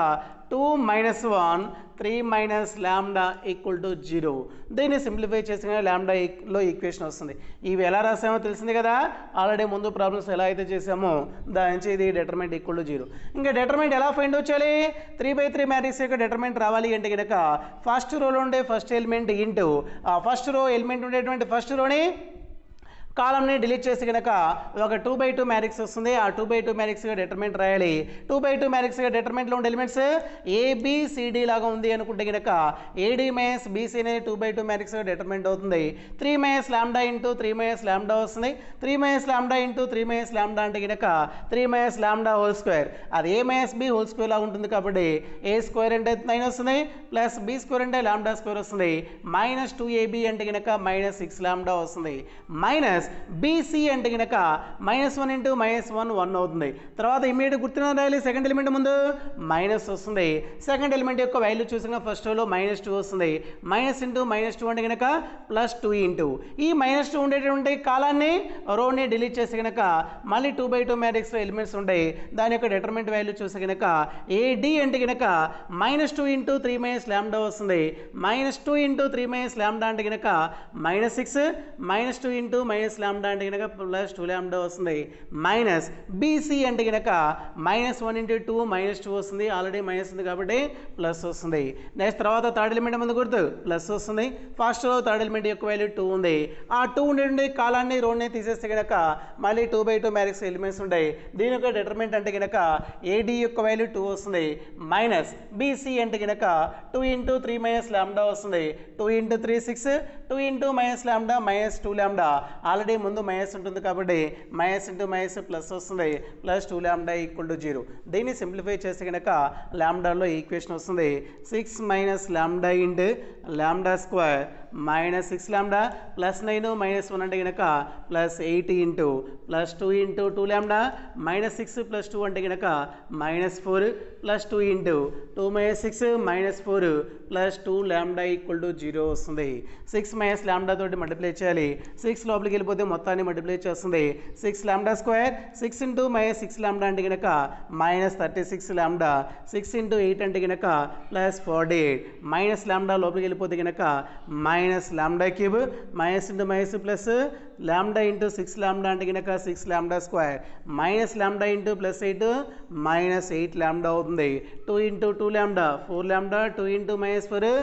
2 - 1 3 మైనస్ ల్యాండా ఈక్వల్ టు 0. దీన్ని సింప్లిఫై చేసిన ల్యాండాలో ఈక్వేషన్ వస్తుంది. ఇవి ఎలా రాసామో తెలిసింది కదా, ఆల్రెడీ ముందు ప్రాబ్లమ్స్ ఎలా అయితే చేసామో దాని నుంచి ఇది డిటర్మినెంట్ ఈక్వల్ టు 0. ఇంకా డిటర్మినెంట్ ఎలా ఫైండ్ అవుట్ చేయాలి, 3/3 మ్యాట్రిక్స్ యొక్క డిటర్మినెంట్ రావాలి అంటే కనుక ఫస్ట్ రోలో ఉండే ఫస్ట్ ఎలిమెంట్ ఇంటూ ఆ ఫస్ట్ రో ఎలిమెంట్ ఉండేటువంటి ఫస్ట్ రోని కాలంని డిలీట్ చేసి కనుక ఒక 2/2 మ్యాట్రిక్స్ వస్తుంది. ఆ 2/2 మ్యాట్రిక్స్గా డిటర్మినెంట్ రాయాలి. 2/2 మ్యాట్రిక్స్గా డిటర్మినెంట్లో ఉండే ఎలిమెంట్స్ ఏబిసిడి లాగా ఉంది అనుకుంటే కనుక ఏడి మైనస్ బీసీ అనేది 2/2 మ్యాట్రిక్స్గా డిటర్మినెంట్ అవుతుంది. 3 minus lambda into 3 minus lambda వస్తుంది. 3 minus lambda into 3 minus lambda అంటే కనుక 3 మైనస్ ల్యాండా హోల్ స్క్వేర్. అది ఏ మైనస్ బి హోల్ స్క్వేర్ లాగా ఉంటుంది కాబట్టి ఏ స్క్వేర్ అంటే 9 వస్తుంది, ప్లస్ బి స్క్వేర్ అంటే ల్యాండా స్క్వేర్ వస్తుంది. -2ab అంటే కనుక -6 ల్యాండా వస్తుంది. మైనస్ బీసీ అంటే కనుక -1 ఇంటూ -1 1 అవుతుంది. తర్వాత ఇమీడియట్ గుర్తున్న రాయాలి. సెకండ్ ఎలిమెంట్ ముందు మైనస్ వస్తుంది. సెకండ్ ఎలిమెంట్ యొక్క వాల్యూ చూసిన ఫస్ట్ రోలో -2 వస్తుంది. మైనస్ ఇంటూ -2 అంటే కనుక +2 ఇంటూ ఈ -2 ఉండేటువంటి కాలాన్ని రోని డిలీట్ చేసి కనుక మళ్ళీ 2/2 మ్యాట్రిక్స్లో ఎలిమెంట్స్ ఉంటాయి. దాని యొక్క డిటర్మినెంట్ వాల్యూ చూసి కనుక ఏడి అంటే కనుక -2 ఇంటూ 3 మైనస్ ల్యాండా వస్తుంది. -2 ఇంటూ 3 మైనస్ ల్యాండా అంటే కనుక -6 -2 ఇంటూ మైనస్ ల్యాండా అంటే కనుక +2 ల్యాండా వస్తుంది. మైనస్ బీసీ అంటే కనుక -1 ఇంటూ 2 -2 వస్తుంది. ఆల్రెడీ మైనస్ ఉంది కాబట్టి ప్లస్ వస్తుంది. నెక్స్ట్ తర్వాత థర్డ్ ఎలిమెంట్ ముందు గుర్తు ప్లస్ వస్తుంది. ఫస్ట్ రో థర్డ్ ఎలిమెంట్ యొక్క వాల్యూ 2 ఉంది. ఆ 2 ఉండే కాలాన్ని రోని తీసేస్తే కనుక మళ్ళీ 2/2 మ్యాట్రిక్స్ ఎలిమెంట్స్ ఉంటాయి. దీని యొక్క డిటర్మినెంట్ అంటే కనుక ఏడి యొక్క వాల్యూ 2 వస్తుంది. మైనస్ బీసీ అంటే కనుక 2 ఇంటూ 3 మైనస్ ల్యాండా వస్తుంది. 2 ఇంటూ 3 6 2 ఇంటూ మైనస్ ల్యాండా -2 ల్యాండా. ఆల్రెడీ ముందు మైనస్ ఉంటుంది కాబట్టి మైనస్ ఇంటూ మైనస్ ప్లస్ వస్తుంది. +2 ల్యాండా ఈక్వల్ టు 0. దీన్ని సింప్లిఫై చేస్తే కనుక ల్యాండాలో ఈక్వేషన్ వస్తుంది. 6 minus lambda into lambda square -6 ల్యాండా +9 -1 అంటే కనుక +8 ఇంటూ +2 ఇంటూ 2 ల్యాండా -6 +2 అంటే కనుక -4 +2 ఇంటూ 2 - 6 -4 +2 ల్యాండా ఈక్వల్ టు 0 వస్తుంది. 6 మైనస్ ల్యాండా తోటి మల్టిప్లై చేయాలి. 6 లోపలికి వెళ్ళిపోతే మొత్తాన్ని మల్టిప్లై చేస్తుంది. 6 ల్యాండా స్క్వేర్ 6 ఇంటూ -6 ల్యాండా అంటే కనుక -36 ల్యాండా. 6 ఇంటూ 8 అంటే కనుక +48 మైనస్ ల్యాండా లోపలికి వెళ్ళిపోతే కనుక minus lambda cube minus into minus plus lambda into 6 ల్యాండా అంటే కనుక 6 ల్యాండా స్క్వేర్ మైనస్ ల్యాండా ఇంటూ +8 -8 ల్యాండా అవుతుంది. 2 ఇంటూ 2 ల్యాండా 4 ల్యాండా 2 ఇంటూ -4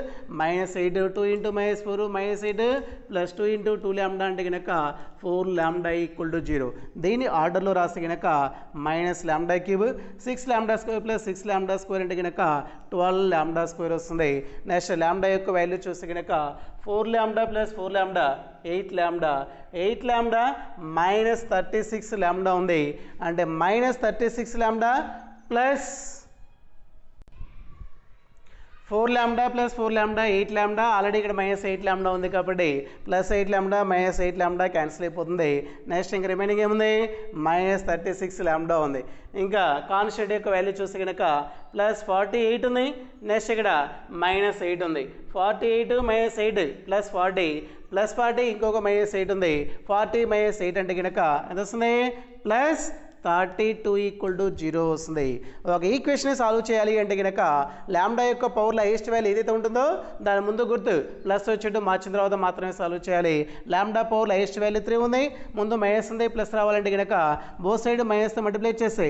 -8 2 ఇంటూ -4 -8 +2 ఇంటూ 2 ల్యాండా అంటే కనుక 4 ల్యాండా ఈక్వల్ టు 0. దీన్ని ఆర్డర్లో రాస్తే కనుక మైనస్ ల్యాండా క్యూబ్ 6 ల్యాండా స్క్వేర్ ప్లస్ 6 ల్యాండా స్క్వేర్ అంటే కనుక 12 ల్యాండా స్క్వేర్ వస్తుంది. నెక్స్ట్ ల్యాండా యొక్క వాల్యూ చూస్తే కనుక 4 ల్యాండా ప్లస్ 4 ల్యాండా 8 ల్యాండా. 8 ల్యాండా -36 ల్యాండా ఉంది. అంటే -36 ల్యాండా ప్లస్ 4 ల్యాండా ప్లస్ 4 ల్యాండా 8 ల్యాండా. ఆల్రెడీ ఇక్కడ -8 ల్యాండా ఉంది కాబట్టి +8 ల్యాండా -8 ల్యాండా క్యాన్సిల్ అయిపోతుంది. నెక్స్ట్ ఇంకా రిమైనింగ్ ఏముంది, -36 ల్యాండా ఉంది. ఇంకా కాన్స్టెంట్ యొక్క వాల్యూ చూస్తే కనుక +48 ఉంది. నెక్స్ట్ ఇక్కడ -8 ఉంది. 48 -8 +40 +40 ఇంకొక -8 ఉంది. 40 - 8 అంటే కనుక ఎంత వస్తుంది 32 ఈక్వల్ టు 0 వస్తుంది. ఒక ఈక్వేషన్ సాల్వ్ చేయాలి అంటే కనుక లాంబ్డా యొక్క పవర్లో హైయెస్ట్ వాల్యూ ఏదైతే ఉంటుందో దాని ముందు గుర్తు ప్లస్ వచ్చేట్టు మార్చిన తర్వాత మాత్రమే సాల్వ్ చేయాలి. లాంబ్డా పవర్లో హైయెస్ట్ వాల్యూ 3 ఉంది, ముందు మైనస్ ఉంది, ప్లస్ రావాలంటే కనుక బోత్ సైడ్ మైనస్తో మల్టిప్లై చేసి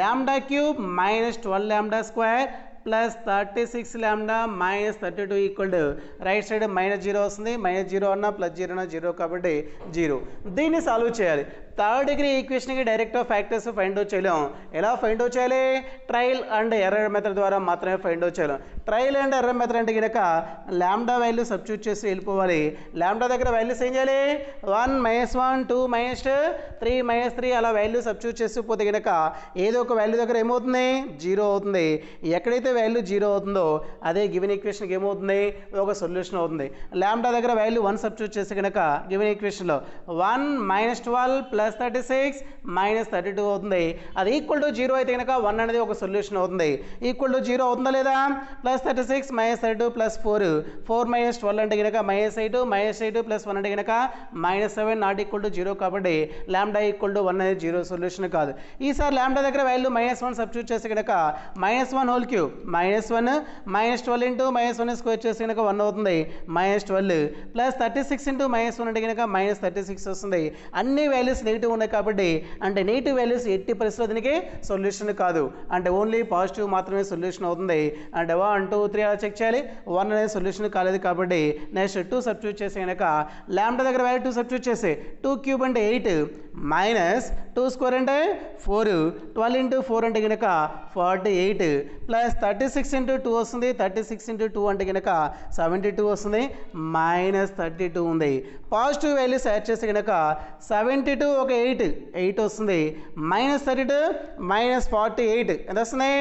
lambda cube minus 12 lambda square plus 36 lambda minus 32 equal to right side minus 0 వస్తుంది. మైనస్ 0 అన్నా ప్లస్ 0 అన్నా 0 కాబట్టి 0. దీన్ని సాల్వ్ చేయాలి. థర్డ్ డిగ్రీ ఈక్వేషన్కి డైరెక్ట్ ఫ్యాక్టర్స్ ఫైండ్ అవుట్ చేయలేం. ఎలా ఫైండ్ అవుట్ చేయాలి? ట్రయల్ అండ్ ఎర్రర్ మెథడ్ ద్వారా మాత్రమే ఫైండ్ అవుట్ చేయలేం. ట్రయల్ అండ్ ఎర్రర్ మెథడ్ అంటే కనుక లాంబ్డా వాల్యూ సబ్స్టిట్యూట్ చేసి వెళ్ళిపోవాలి. లాంబ్డా దగ్గర వాల్యూస్ ఏం చేయాలి? 1 -1 2 -2 3 -3 అలా వాల్యూ సబ్స్టిట్యూట్ చేసి పోతే కనుక ఏదో ఒక వాల్యూ దగ్గర ఏమవుతుంది? 0 అవుతుంది. ఎక్కడైతే వాల్యూ 0 అవుతుందో అదే గివెన్ ఈక్వేషన్కి ఏమవుతుంది? ఒక సొల్యూషన్ అవుతుంది. లాంబ్డా దగ్గర వాల్యూ 1 సబ్స్టిట్యూట్ చేసి కనుక గివెన్ ఈక్వేషన్లో 1 -12 ప్లస్ 36 మైనస్ 32 అవుతుంది. అది ఈక్వల్ టు 0 అయితే కనుక 1 అనేది ఒక సొల్యూషన్ అవుతుంది. ఈక్వల్ టు 0 అవుతుందా లేదా? ప్లస్ 36 మైనస్ 32 ప్లస్ 4 -12 అంటే కనుక -8 ప్లస్ 1 అంటే కనుక -7 నాట్ ఈక్వల్ టు 0 కాబట్టి లాంబ్డా ఈక్వల్ టు 1 అనేది 0 సొల్యూషన్ కాదు. ఈసారి లాంబ్డా దగ్గర వాల్యూ -1 సబ్స్టిట్యూట్ చేసి కనుక -1 హోల్ క్యూబ్ -1 -12 ఇంటూ -1 స్క్వేర్ చేసి కనుక 1 అవుతుంది. -12 ప్లస్ 36 ఇంటూ -1 అంటే కనుక -36 వస్తుంది. అన్ని వాల్యూస్ నెగిటివ్ ఉన్నాయి కాబట్టి అంటే నెగిటివ్ వాల్యూస్ ఎట్టి పరిస్థితుల్లో దీనికి సొల్యూషన్ కాదు. అంటే ఓన్లీ పాజిటివ్ మాత్రమే సొల్యూషన్ అవుతుంది. అంటే 1 2 3 అలా చెక్ చేయాలి. 1 అనేది సొల్యూషన్ కాలేదు కాబట్టి నెక్స్ట్ 2 సబ్స్టిట్యూట్ చేసి కనుక లాంబ్డా దగ్గర వాల్యూ 2 సబ్స్టిట్యూట్ చేసి 2 క్యూబ్ అంటే 8 మైనస్ 2 స్క్వేర్ అంటే 4 12 ఇంటూ 4 అంటే కనుక 48 ప్లస్ 36 ఇంటూ 2 వస్తుంది. 36 ఇంటూ 2 అంటే కనుక 72 వస్తుంది. -32 ఉంది. పాజిటివ్ వాల్యూస్ యాడ్ చేసి కనుక 72 ఒక 8 వస్తుంది. -32 -48 ఎంత వస్తుంది?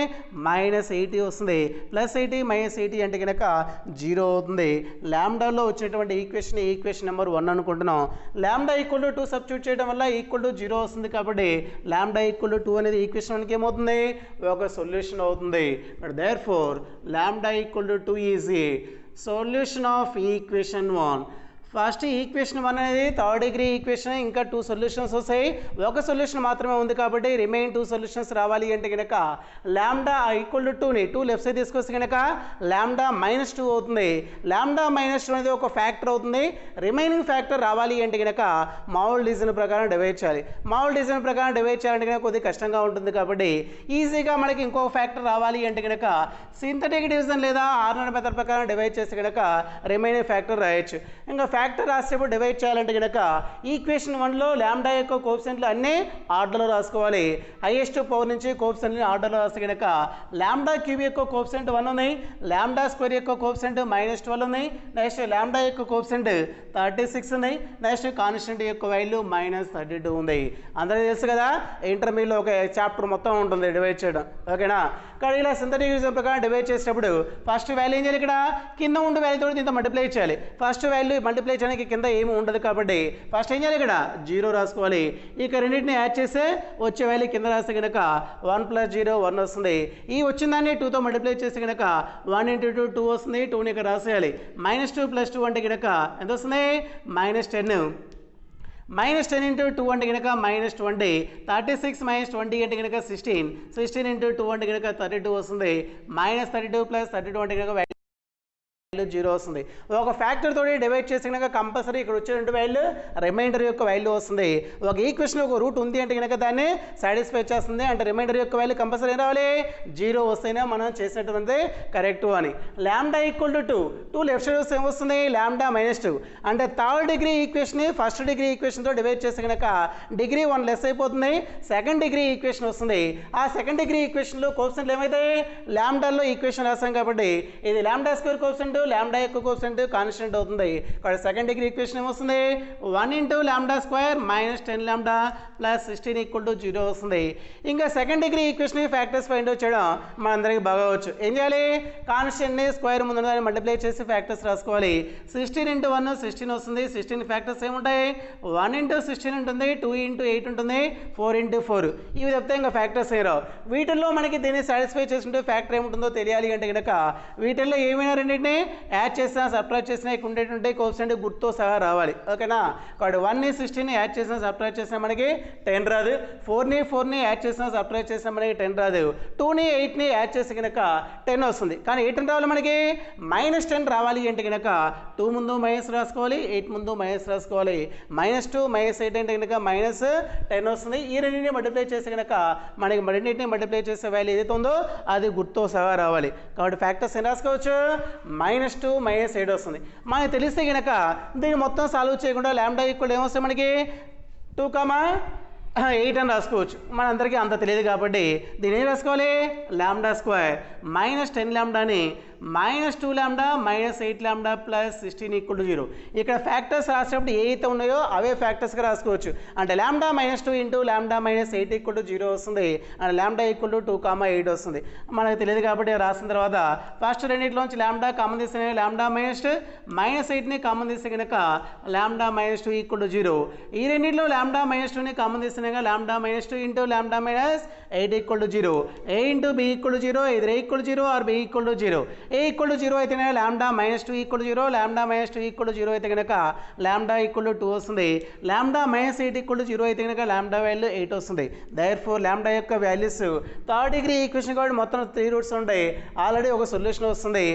-80 వస్తుంది. +80 -80 అంటే కనుక 0 అవుతుంది. లాంబ్డాలో వచ్చినటువంటి ఈక్వేషన్ నెంబర్ 1 అనుకుంటున్నాం. లాంబ్డా ఈక్వల్ టు 2 సబ్స్టిట్యూట్ చేయడం వల్ల ఈక్వల్ టు 0 వస్తుంది కాబట్టి లాంబ్డా ఈక్వల్ టు 2 అనేది ఈక్వేషన్ 1కి ఏమవుతుంది? ఒక సొల్యూషన్ అవుతుంది. therefore lambda equal to 2 is a solution of equation 1. First equation 1 అనేది థర్డ్ డిగ్రీ ఈక్వేషన్. ఇంకా 2 సొల్యూషన్స్ వస్తాయి. ఒక సొల్యూషన్ మాత్రమే ఉంది కాబట్టి రిమైన్ 2 సొల్యూషన్స్ రావాలి అంటే కనుక లాంబ్డా ఈక్వల్ టు 2ని 2 లెఫ్ట్ సైడ్ తీసుకొస్తే కనుక లాంబ్డా -2 అవుతుంది. లాంబ్డా -2 అనేది ఒక ఫ్యాక్టర్ అవుతుంది. రిమైనింగ్ ఫ్యాక్టర్ రావాలి అంటే కనుక మామూలు డిజైన్ ప్రకారం డివైడ్ చేయాలి. మామూలు డిజైన్ ప్రకారం డివైడ్ చేయాలంటే కనుక కొద్దిగా కష్టంగా ఉంటుంది కాబట్టి ఈజీగా మనకి ఇంకొక ఫ్యాక్టర్ రావాలి అంటే కనుక సింథటిక్ డివిజన్ లేదా ఆర్డినరీ మెథడ్ ప్రకారం డివైడ్ చేస్తే కనుక రిమైనింగ్ ఫ్యాక్టర్ రాయొచ్చు. ఇంకా ఫ్యాక్టర్ రాసేప్పుడు డివైడ్ చేయాలంటే కనుక ఈక్వేషన్ 1లో లాంబ్డా యొక్క కోఎఫిషియంట్లు అన్నీ ఆర్డర్లో రాసుకోవాలి. హైయెస్ట్ పవర్ నుంచి కోఎఫిషియంట్ని ఆర్డర్లో రాస్తే కనుక లాంబ్డా క్యూబ్ యొక్క కోఎఫిషియంట్ 1 ఉంది. లాంబ్డా స్క్వేర్ యొక్క కోఎఫిషియంట్ -12 ఉంది. నెక్స్ట్ లాంబ్డా యొక్క కోఎఫిషియంట్ 36 ఉంది. నెక్స్ట్ కాన్స్టెంట్ యొక్క వాల్యూ -32 ఉంది. అందరికీ తెలుసు కదా, ఇంటర్మీడియట్లో ఒక చాప్టర్ మొత్తం ఉంటుంది డివైడ్ చేయడం. ఓకేనా? కానీ ఇలా సింథటిక్ డివిజన్ ప్రకారం డివైడ్ చేసేటప్పుడు ఫస్ట్ వాల్యూ ఏం చేయాలి? ఇక్కడ కింద ఉండే వాల్యూతో దీంతో మల్టిప్లై చేయాలి. ఫస్ట్ వాల్యూ మల్టిప్లై చేయడానికి కింద ఏమి ఉండదు కాబట్టి ఫస్ట్ ఏం చేయాలి? ఇక్కడ 0 రాసుకోవాలి. ఇక రెండింటిని యాడ్ చేస్తే వచ్చే వాల్యూ కింద రాస్తే కనుక 1 + 0 1 వస్తుంది. ఈ వచ్చిన దాన్ని 2తో మల్టిప్లై చేస్తే కనుక 1 × 2 2 వస్తుంది. 2ని ఇక్కడ రాసేయాలి. -2 + 2 అంటే కనుక ఎంత వస్తుంది? -10. -10 × 2 అంటే కనుక -20. 36 - 20 అంటే కనుక 16. 16 × 2 అంటే కనుక 32 వస్తుంది. -32 + 32 అంటే కనుక 0 వస్తుంది. ఒక ఫ్యాక్టర్ తోటి డివైడ్ చేసి కనుక కంపల్సరీ ఇక్కడ వచ్చేటువంటి వాల్యూ రిమైండర్ యొక్క వాల్యూ వస్తుంది. ఒక ఈక్వేషన్ ఒక రూట్ ఉంది అంటే కనుక దాన్ని సాటిస్ఫై చేస్తుంది. అంటే రిమైండర్ యొక్క వాల్యూ కంపల్సరీ రావాలి 0 వస్తేనే మనం చేసినటువంటి కరెక్ట్ అని. Lambda equal to 2 left side వస్తే ఏమొస్తుంది? లాంబ్డా -2 అంటే third degree equation first degree ఈక్వేషన్తో డివైడ్ చేస్తే కనుక డిగ్రీ 1 లెస్ అయిపోతుంది. సెకండ్ డిగ్రీ ఈక్వేషన్ వస్తుంది. ఆ సెకండ్ డిగ్రీ ఈక్వేషన్లో కోఎఫిషియంట్లు ఏమైతే లాంబ్డాలో ఈక్వేషన్ రాస్తాం కాబట్టి ఇది లాంబ్డా స్క్వేర్ కోఎఫిషియంట్ లాంబ్డా యొక్క కోఎఫిషియంట్ కాన్స్టెంట్ అవుతుంది. ఇక్కడ సెకండ్ డిగ్రీ ఈక్వేషన్ ఏమొస్తుంది? 1 × లాంబ్డా స్క్వేర్ -10 లాంబ్డా + 16 = 0 వస్తుంది. ఇంకా second degree equation factors find out చేయడం మనందరికీ బాగా వచ్చు. ఏం చేయాలి? కాన్స్టెంట్ని స్క్వేర్ ముందు దాన్ని మల్టిప్లై చేసి ఫ్యాక్టర్స్ రాసుకోవాలి. 16 × 1 16 వస్తుంది. 16 ఫ్యాక్టర్స్ ఏముంటాయి? 1 × 16 ఉంటుంది, 2 × 8 ఉంటుంది, 4 × 4 ఇవి చెప్తే ఇంకా ఫ్యాక్టర్స్ ఏరో. వీటిల్లో మనకి దీన్ని సాటిస్ఫై చేసుకుంటే ఫ్యాక్టర్ ఏముంటుందో తెలియాలి అంటే కనుక వీటిల్లో ఏమైనా రెండింటిని యాడ్ చేసినా సబ్ట్రాక్ట్ చేసినా ఇక్కడ ఉండేటువంటి కోఎఫిషియంట్ గుర్తుతో సహా రావాలి. ఓకేనా? కాబట్టి 1ని 16ని యాడ్ చేసినా సబ్ట్రాక్ట్ చేసినా మనకి 10 రాదు. 4ని యాడ్ చేసినా సబ్ట్రాక్ట్ చేసినా మనకి 10 రాదు. 2ని 8ని యాడ్ చేసి కనుక 10 వస్తుంది. కానీ 8 రావాలి మనకి -10 రావాలి అంటే కనుక 2 ముందు మైనస్ రాసుకోవాలి, 8 ముందు మైనస్ రాసుకోవాలి. -2 -8 అంటే కనుక -10 వస్తుంది. ఈ రెండింటిని మల్టిప్లై చేసి కనుక మనకి రెండింటిని మల్టిప్లై చేసే వాల్యూ ఏదైతే ఉందో అది గుర్తుతో సహా రావాలి. కాబట్టి ఫ్యాక్టర్స్ ఏం రాసుకోవచ్చు? -2 -8 వస్తుంది. మనకి తెలిస్తే కనుక దీన్ని మొత్తం సాల్వ్ చేయకుండా లాంబ్డా ఈక్వల్ ఏమొస్తుంది మనకి 2,8 అని రాసుకోవచ్చు. మనందరికీ అంత తెలియదు కాబట్టి దీన్ని ఏం రాసుకోవాలి? Lambda square -10 లాంబ్డాని -2 lambda -8 lambda +16 = 0. ఇక్కడ ఫ్యాక్టర్స్ రాసేటప్పుడు ఏ అయితే ఉన్నాయో అవే ఫ్యాక్టర్స్గా రాసుకోవచ్చు. అంటే లాంబ్డా -2 ఇంటూ లాంబ్డా -8 = 0 వస్తుంది. అంటే లాంబ్డా ఈక్వల్ టు 2,8 వస్తుంది. మనకు తెలియదు కాబట్టి రాసిన తర్వాత ఫస్ట్ రెండింటిలోంచి లాంబ్డా కామన్ తీస్తే లాంబ్డా -8ని కామన్ తీస్తే కనుక లాంబ్డా -2 = 0. ఈ రెండింటిలో లాంబ్డా -2ని కామన్ తీస్తే lambda -2 into lambda -8 = 0. A into B = 0, either A = 0 or B = 0. A = 0 అయితే లాంబ్డా -2 = 0, లాంబ్డా -2 = 0 అయితే కనుక లాంబ్డా = 2 వస్తుంది. లాంబ్డా -8 = 0 అయితే కనుక లాంబ్డా వాల్యూ 8 వస్తుంది. దేర్ఫోర్ లాంబ్డా యొక్క వాల్యూస్ థర్డ్ డిగ్రీ ఈక్వేషన్ కాబట్టి మొత్తం 3 రూట్స్ ఉంటాయి. ఆల్రెడీ ఒక సొల్యూషన్ వస్తుంది.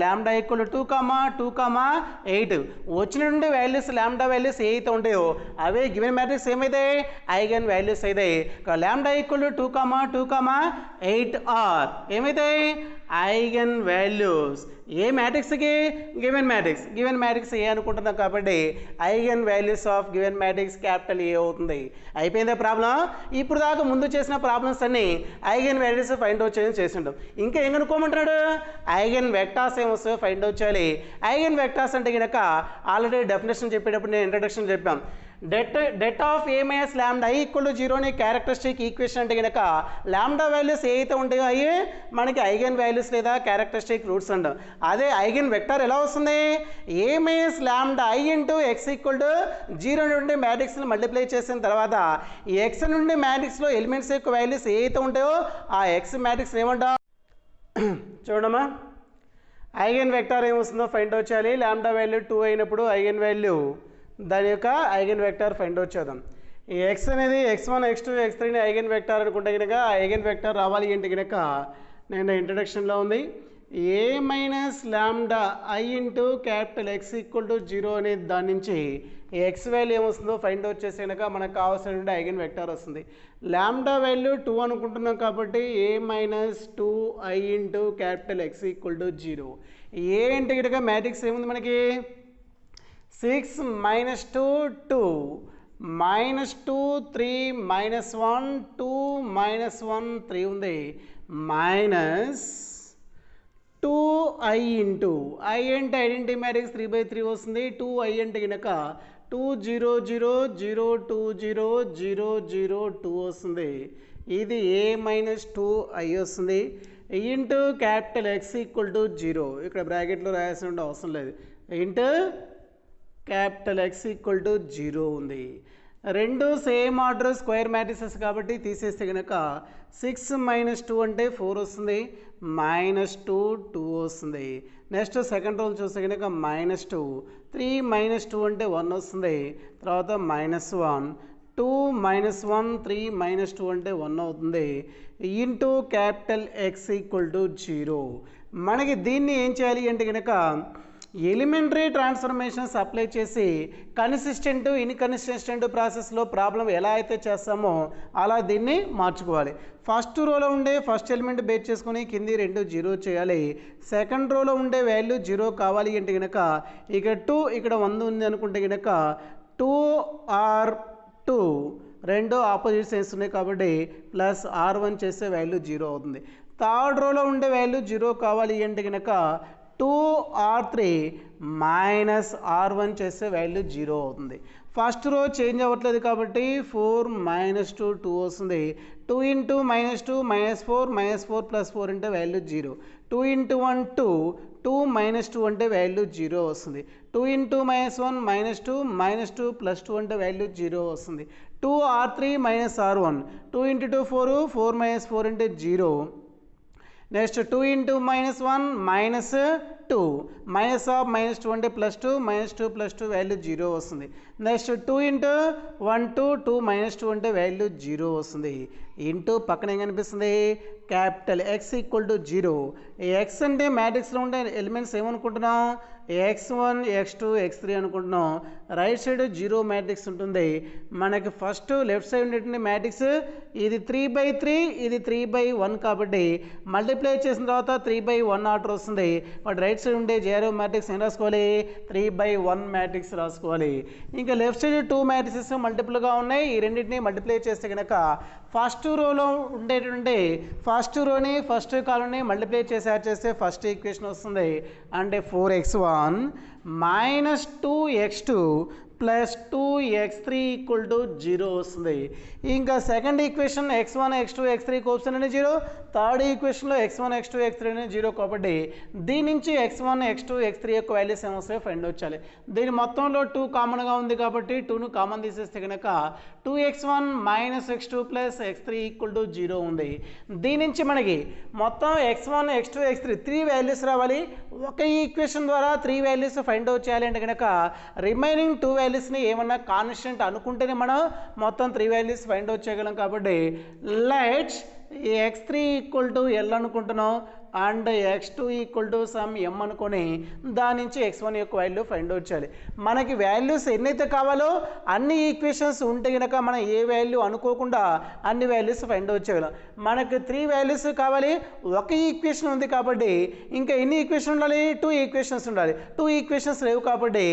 లాంబ్డా = 2,8 వచ్చినటువంటి వాల్యూస్ లాంబ్డా వాల్యూస్ ఏ అయితే ఉంటాయో అవే గివెన్ మ్యాట్రిక్స్ ఏమైతే ఐగన్ వాల్యూస్ అయితే లాంబ్డా = 2,8 ఆర్ ఏమైతే ఐగన్ వాల్యూస్. ఏ మ్యాట్రిక్స్కి? గివెన్ మ్యాట్రిక్స్ ఏ అనుకుంటున్నాం కాబట్టి eigen values of given matrix capital A అవుతుంది. అయిపోయిందా ప్రాబ్లం? ఇప్పుడు దాకా ముందు చేసిన ప్రాబ్లమ్స్ అన్ని ఐగన్ వాల్యూస్ ఫైండ్ అవుట్ చేయడం చేసింటాం. ఇంకా ఏం కనుక్కోమంటున్నాడు? ఐగన్ వెక్టార్స్ ఏమొస్తాయో ఫైండ్ అవుట్ చేయాలి. ఐగన్ వెక్టార్స్ అంటే కనుక ఆల్రెడీ డెఫినేషన్ చెప్పేటప్పుడు నేను ఇంట్రడక్షన్ చెప్పాం. det of A minus lambda I = 0 ని క్యారెక్టరిస్టిక్ ఈక్వేషన్ అంటే కనుక లాంబ్డా వాల్యూస్ ఏ అయితే ఉంటాయో అయ్యే మనకి ఐగన్ వాల్యూస్ లేదా క్యారెక్టరిస్టిక్ రూట్స్ అంటాం. అదే ఐగన్ వెక్టర్ ఎలా వస్తుంది? A minus lambda I into x = 0 నుండి మ్యాట్రిక్స్ని మల్టిప్లై చేసిన తర్వాత ఈ x నుండి మ్యాట్రిక్స్లో ఎలిమెంట్స్ యొక్క వాల్యూస్ ఏ అయితే ఉంటాయో ఆ x మ్యాట్రిక్స్ ఏమంటాం? చూడమ్మా, ఐగన్ వెక్టర్ ఏమొస్తుందో ఫైండ్ అవుట్ చేయాలి. లాంబ్డా వాల్యూ 2 అయినప్పుడు ఐగన్ వాల్యూ దాని యొక్క ఐగన్ వెక్టర్ ఫైండ్ అవుట్ చేద్దాం. ఈ x అనేది x1 x2 x3ని ఐగన్ వెక్టర్ అనుకుంటే కనుక ఐగన్ వెక్టర్ రావాలి అంటే కనుక నేను ఇంట్రడక్షన్లో ఉంది A minus lambda I into capital X = 0 అనే దాని నుంచి x వాల్యూ ఏమొస్తుందో ఫైండ్ అవుట్ చేస్తే కనుక మనకు కావాల్సినటువంటి ఐగన్ వెక్టర్ వస్తుంది. లాంబ్డా వాల్యూ 2 అనుకుంటున్నాం కాబట్టి A minus 2I into capital X = 0. ఏ అంటే కనుక మ్యాట్రిక్స్ ఏముంది మనకి? 6 -2 2 -2 3 -1 2 -1 3 ఉంది. -2I ఇంటూ I అంటే ఐడెంటిటీ మ్యాట్రిక్స్ 3/3 వస్తుంది. 2I అంటే కనుక 2 0 0 0 2 0 0 0 2 వస్తుంది. ఇది A - 2I వస్తుంది ఇంటూ క్యాపిటల్ X = 0. ఇక్కడ బ్రాకెట్లో రాయాల్సిన అవసరం లేదు. ఇంటూ క్యాపిటల్ X = 0 ఉంది. రెండు సేమ్ ఆర్డర్ స్క్వేర్ మ్యాట్రిసెస్ కాబట్టి తీసేస్తే కనుక 6 - 2 అంటే 4 వస్తుంది. -2 2 వస్తుంది. నెక్స్ట్ సెకండ్ రోల్ చూస్తే కనుక -2 3 - 2 అంటే 1 వస్తుంది. తర్వాత -1 2 -1 3 -2 అంటే 1 అవుతుంది. Into capital X = 0. మనకి దీన్ని ఏం చేయాలి అంటే కనుక ఎలిమెంటరీ ట్రాన్స్ఫర్మేషన్స్ అప్లై చేసి కన్సిస్టెంట్ ఇన్కన్సిస్టెంట్ ప్రాసెస్లో ప్రాబ్లం ఎలా అయితే చేస్తామో అలా దీన్ని మార్చుకోవాలి. ఫస్ట్ రోలో ఉండే ఫస్ట్ ఎలిమెంట్ బేస్ చేసుకొని కింది 2 0 చేయాలి. సెకండ్ రోలో ఉండే వాల్యూ 0 కావాలి అంటే కనుక ఇక్కడ 2 ఇక్కడ 1 ఉంది అనుకుంటే కనుక 2 r 2 రెండు ఆపోజిట్ సైన్స్ ఉన్నాయి కాబట్టి +r1 చేస్తే వాల్యూ 0 అవుతుంది. థర్డ్ రోలో ఉండే వాల్యూ 0 కావాలి అంటే కనుక 2r3 -r1 చేస్తే వాల్యూ 0 అవుతుంది. ఫస్ట్ రో చేంజ్ అవ్వట్లేదు కాబట్టి 4 - 2 2 వస్తుంది. 2 × -2 -4 -4 + 4 అంటే వాల్యూ 0. 2 × 1 2 2 - 2 అంటే వాల్యూ 0 వస్తుంది. 2 × -1 -2 -2 + 2 అంటే వాల్యూ 0 వస్తుంది. 2r3 -r1 2 × 2 4 4 - 4 అంటే 0. నెక్స్ట్ 2 × -1 2 -2 అంటే +2 -2 వాల్యూ 0 వస్తుంది. నెక్స్ట్ 2 ఇంటూ 1 2 2 -2 అంటే వాల్యూ 0 వస్తుంది. ఇంటూ పక్కన ఏం కనిపిస్తుంది capital X equal to 0. X అంటే మ్యాట్రిక్స్లో ఉండే ఎలిమెంట్స్ ఏమనుకుంటున్నాం x1 x2 x3 అనుకుంటున్నాం. రైట్ సైడ్ 0 మ్యాట్రిక్స్ ఉంటుంది. మనకి ఫస్ట్ లెఫ్ట్ సైడ్ ఉండేటువంటి మ్యాట్రిక్స్ ఇది 3/3 ఇది 3/1 కాబట్టి మల్టిప్లై చేసిన తర్వాత 3/1 ఆర్డర్ వస్తుంది. బట్ రైట్ సైడ్ ఉండే 0 మ్యాట్రిక్స్ ఏం రాసుకోవాలి 3/1 మ్యాట్రిక్స్ రాసుకోవాలి. ఇంకా లెఫ్ట్ సైడ్ 2 మ్యాట్రిక్సెస్ మల్టిపుల్గా ఉన్నాయి. ఈ రెండింటిని మల్టిప్లై చేస్తే కనుక ఫస్ట్ రోలో ఉండేటువంటి ఫస్ట్ రోని ఫస్ట్ కాలంని మల్టిప్లై చేసి యాడ్ చేస్తే ఫస్ట్ ఈక్వేషన్ వస్తుంది. అంటే 4x1 - 2x2 + 2x3 = 0 వస్తుంది. ఇంకా second equation x1 x2 x3 కోప్షన్ అనేది 0. థర్డ్ ఈక్వేషన్లో x1 x2 x3 అనేది 0 కాబట్టి దీని నుంచి x1 x2 x3 యొక్క వాల్యూస్ ఏమొస్తాయో ఫైండ్ వచ్చాలి. దీని మొత్తంలో 2 కామన్గా ఉంది కాబట్టి 2ను కామన్ తీసేస్తే కనుక 2x1 - x2 + x3 = 0 ఉంది. దీని నుంచి మనకి మొత్తం x1 x2 x3 3 వాల్యూస్ రావాలి. ఒక ఈక్వేషన్ ద్వారా 3 వాల్యూస్ ఫైండ్ అవుట్ చేయాలి అంటే కనుక రిమైనింగ్ 2 వాల్యూస్ని ఏమన్నా కాన్స్టెంట్ అనుకుంటేనే మనం మొత్తం 3 వాల్యూస్ ఫైండ్ అవుట్ చేయగలం. కాబట్టి లెట్స్ x3 = L అనుకుంటున్నాం అండ్ x2 = సమ్ m అనుకొని దాని నుంచి x1 యొక్క వాల్యూ ఫైండ్ అవుట్ చేయాలి. మనకి వాల్యూస్ ఎన్నైతే కావాలో అన్ని ఈక్వేషన్స్ ఉంటే కనుక మనం ఏ వాల్యూ అనుకోకుండా అన్ని వాల్యూస్ ఫైండ్ అవుట్ చేయగలం. మనకు 3 వాల్యూస్ కావాలి. ఒక ఈక్వేషన్ ఉంది కాబట్టి ఇంకా ఎన్ని ఈక్వేషన్ ఉండాలి 2 ఈక్వేషన్స్ ఉండాలి. 2 ఈక్వేషన్స్ లేవు కాబట్టి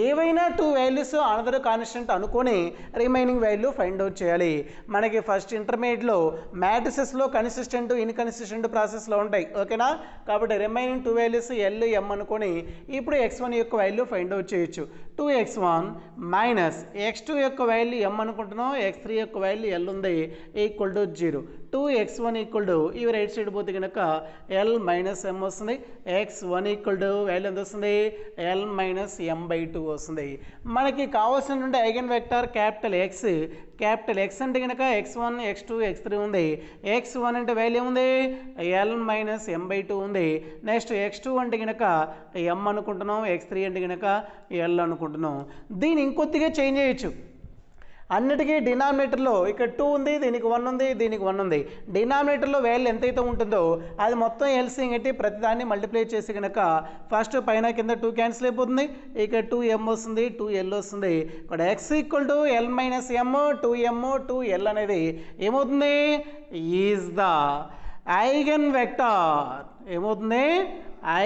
ఏవైనా 2 వాల్యూస్ అనదర్ కాన్స్టెంట్ అనుకొని రిమైనింగ్ వాల్యూ ఫైండ్ అవుట్ చేయాలి. మనకి ఫస్ట్ ఇంటర్మీడియట్లో మ్యాట్రిసెస్లో కన్సిస్టెంట్ ఇన్కన్సిస్టెంట్ ప్రాసెస్లో ఉంటాయి. ఓకేనా కాబట్టి రిమైనింగ్ 2 వాల్యూస్ L M అనుకొని ఇప్పుడు x1 యొక్క వాల్యూ ఫైండ్ అవుట్ చేయొచ్చు. 2x1 - x2 యొక్క వాల్యూ m అనుకుంటున్నాం. x3 యొక్క వాల్యూ L ఉంది = 0. 2x1 ఇవి రైట్ సైడ్ పోతే కనుక L - m వస్తుంది. x1 వాల్యూ ఎంత వస్తుంది L - m/2 వస్తుంది. మనకి కావాల్సినటువంటి ఐగన్ వెక్టర్ క్యాపిటల్ X అంటే కనుక x1 x2 x3 ఉంది. x1 అంటే వాల్యూ ఉంది L - m/2 ఉంది. నెక్స్ట్ x2 అంటే కనుక m అనుకుంటున్నాం. x3 అంటే కనుక L అనుకుంటున్నాం. దీన్ని ఇంకొద్దిగా చేంజ్ చేయొచ్చు. అన్నిటికీ డినామినేటర్లో ఇక్కడ 2 ఉంది, దీనికి 1 ఉంది, దీనికి 1 ఉంది. డినామినేటర్లో వాల్యూ ఎంతైతే ఉంటుందో అది మొత్తం ఎల్సిఎం పెట్టి ప్రతిదాన్ని మల్టిప్లై చేసి కనుక ఫస్ట్ పైన కింద 2 క్యాన్సిల్ అయిపోతుంది. ఇక్కడ 2m వస్తుంది, 2l వస్తుంది. ఇక్కడ x = L - m 2m 2l అనేది ఏమవుతుంది ఈజ్ ద ఐగన్ వెక్టార్. ఏమవుతుంది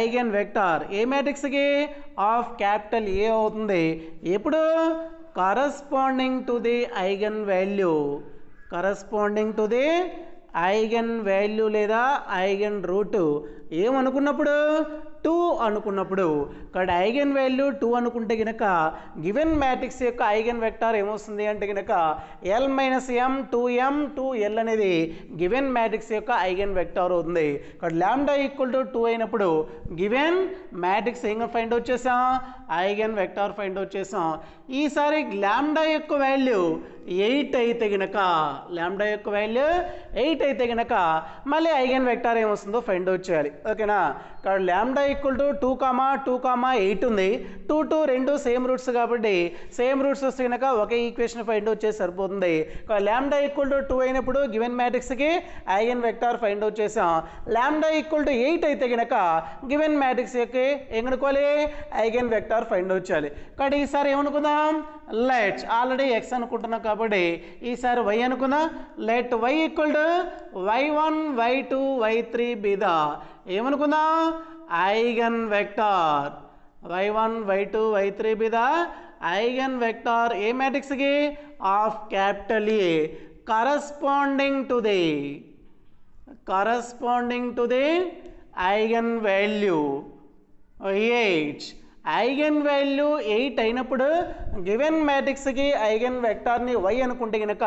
ఐగన్ వెక్టార్ ఏ మ్యాట్రిక్స్కి ఆఫ్ క్యాపిటల్ A అవుతుంది. ఎప్పుడు corresponding to the eigen value లేదా ఐగన్ రూట్ ఏమనుకున్నప్పుడు 2 అనుకున్నప్పుడు ఇక్కడ ఐగన్ వాల్యూ 2 అనుకుంటే కనుక గివెన్ మ్యాట్రిక్స్ యొక్క ఐగన్ వెక్టార్ ఏమొస్తుంది అంటే కనుక L - m 2m 2l అనేది గివెన్ మ్యాట్రిక్స్ యొక్క ఐగన్ వెక్టార్ అవుతుంది. ఇక్కడ λ = 2 అయినప్పుడు గివెన్ మ్యాట్రిక్స్ ఏం ఫైండ్ అవుట్ చేసాం ఐగన్ వెక్టార్ ఫైండ్ అవుట్ చేసాం. ఈసారి λ యొక్క వాల్యూ 8 అయితే కనుక మళ్ళీ ఐగన్ వెక్టార్ ఏమొస్తుందో ఫైండ్ అవుట్ చేయాలి. ఓకేనా ఇక్కడ λ = 2, 2, 8 ఉంది. 2, 2 రెండు సేమ్ రూట్స్ కాబట్టి సేమ్ రూట్స్ వస్తే కనుక ఒకే ఈక్వేషన్ ఫైండ్ అవుట్ చేసి సరిపోతుంది. లె = 2 అయినప్పుడు గివెన్ మ్యాట్రిక్స్కి ఐగన్ వెక్టార్ ఫైండ్ అవుట్ చేసాం. λ = 8 అయితే కనుక గివెన్ మ్యాట్రిక్స్ యొక్క ఏం కనుక్కోవాలి ఐగన్ వెక్టార్ ఫైండ్ అవుట్ చేయాలి. కాబట్టి ఈసారి ఏమనుకుందాం లెట్ ఆల్రెడీ x అనుకుంటున్నాం కాబట్టి ఈసారి y అనుకుందాం. Let y = y1 y2 y3 be the ఏమనుకుందాం eigen vector. y1 y2 y3 be the eigen vector A మ్యాట్రిక్స్కి of capital A corresponding to the eigen value 8 eigen value 8 అయినప్పుడు given మ్యాట్రిక్స్కి eigen వెక్టార్ని y అనుకుంటే కనుక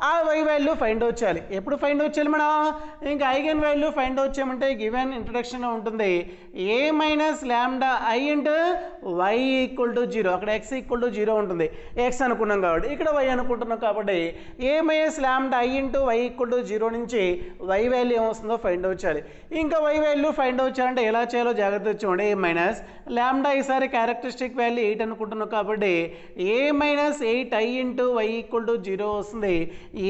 ఆ y value find out చేయాలి. ఎప్పుడు ఫైండ్ అవుట్ చేయాలి మనం? ఇంకా ఐగన్ వాల్యూ ఫైండ్ అవుట్ చేయమంటే గివెన్ ఇంట్రడక్షన్లో ఉంటుంది a minus lambda i into y equal to 0. అక్కడ x ఈక్వల్ టు 0 ఉంటుంది, x అనుకున్నాం కాబట్టి. ఇక్కడ y అనుకుంటున్నాం కాబట్టి a minus lambda i into y equal to 0 నుంచి y వాల్యూ ఏమొస్తుందో ఫైండ్ అవుట్ చేయాలి. ఇంకా y వాల్యూ ఫైండ్ అవుట్ చేయాలంటే ఎలా చేయాలో జాగ్రత్త చూడండి. a మైనస్ ల్యాండా ఈసారి క్యారెక్టరిస్టిక్ వాల్యూ 8 అనుకుంటున్నాం కాబట్టి a minus 8i into y equal to 0 వస్తుంది.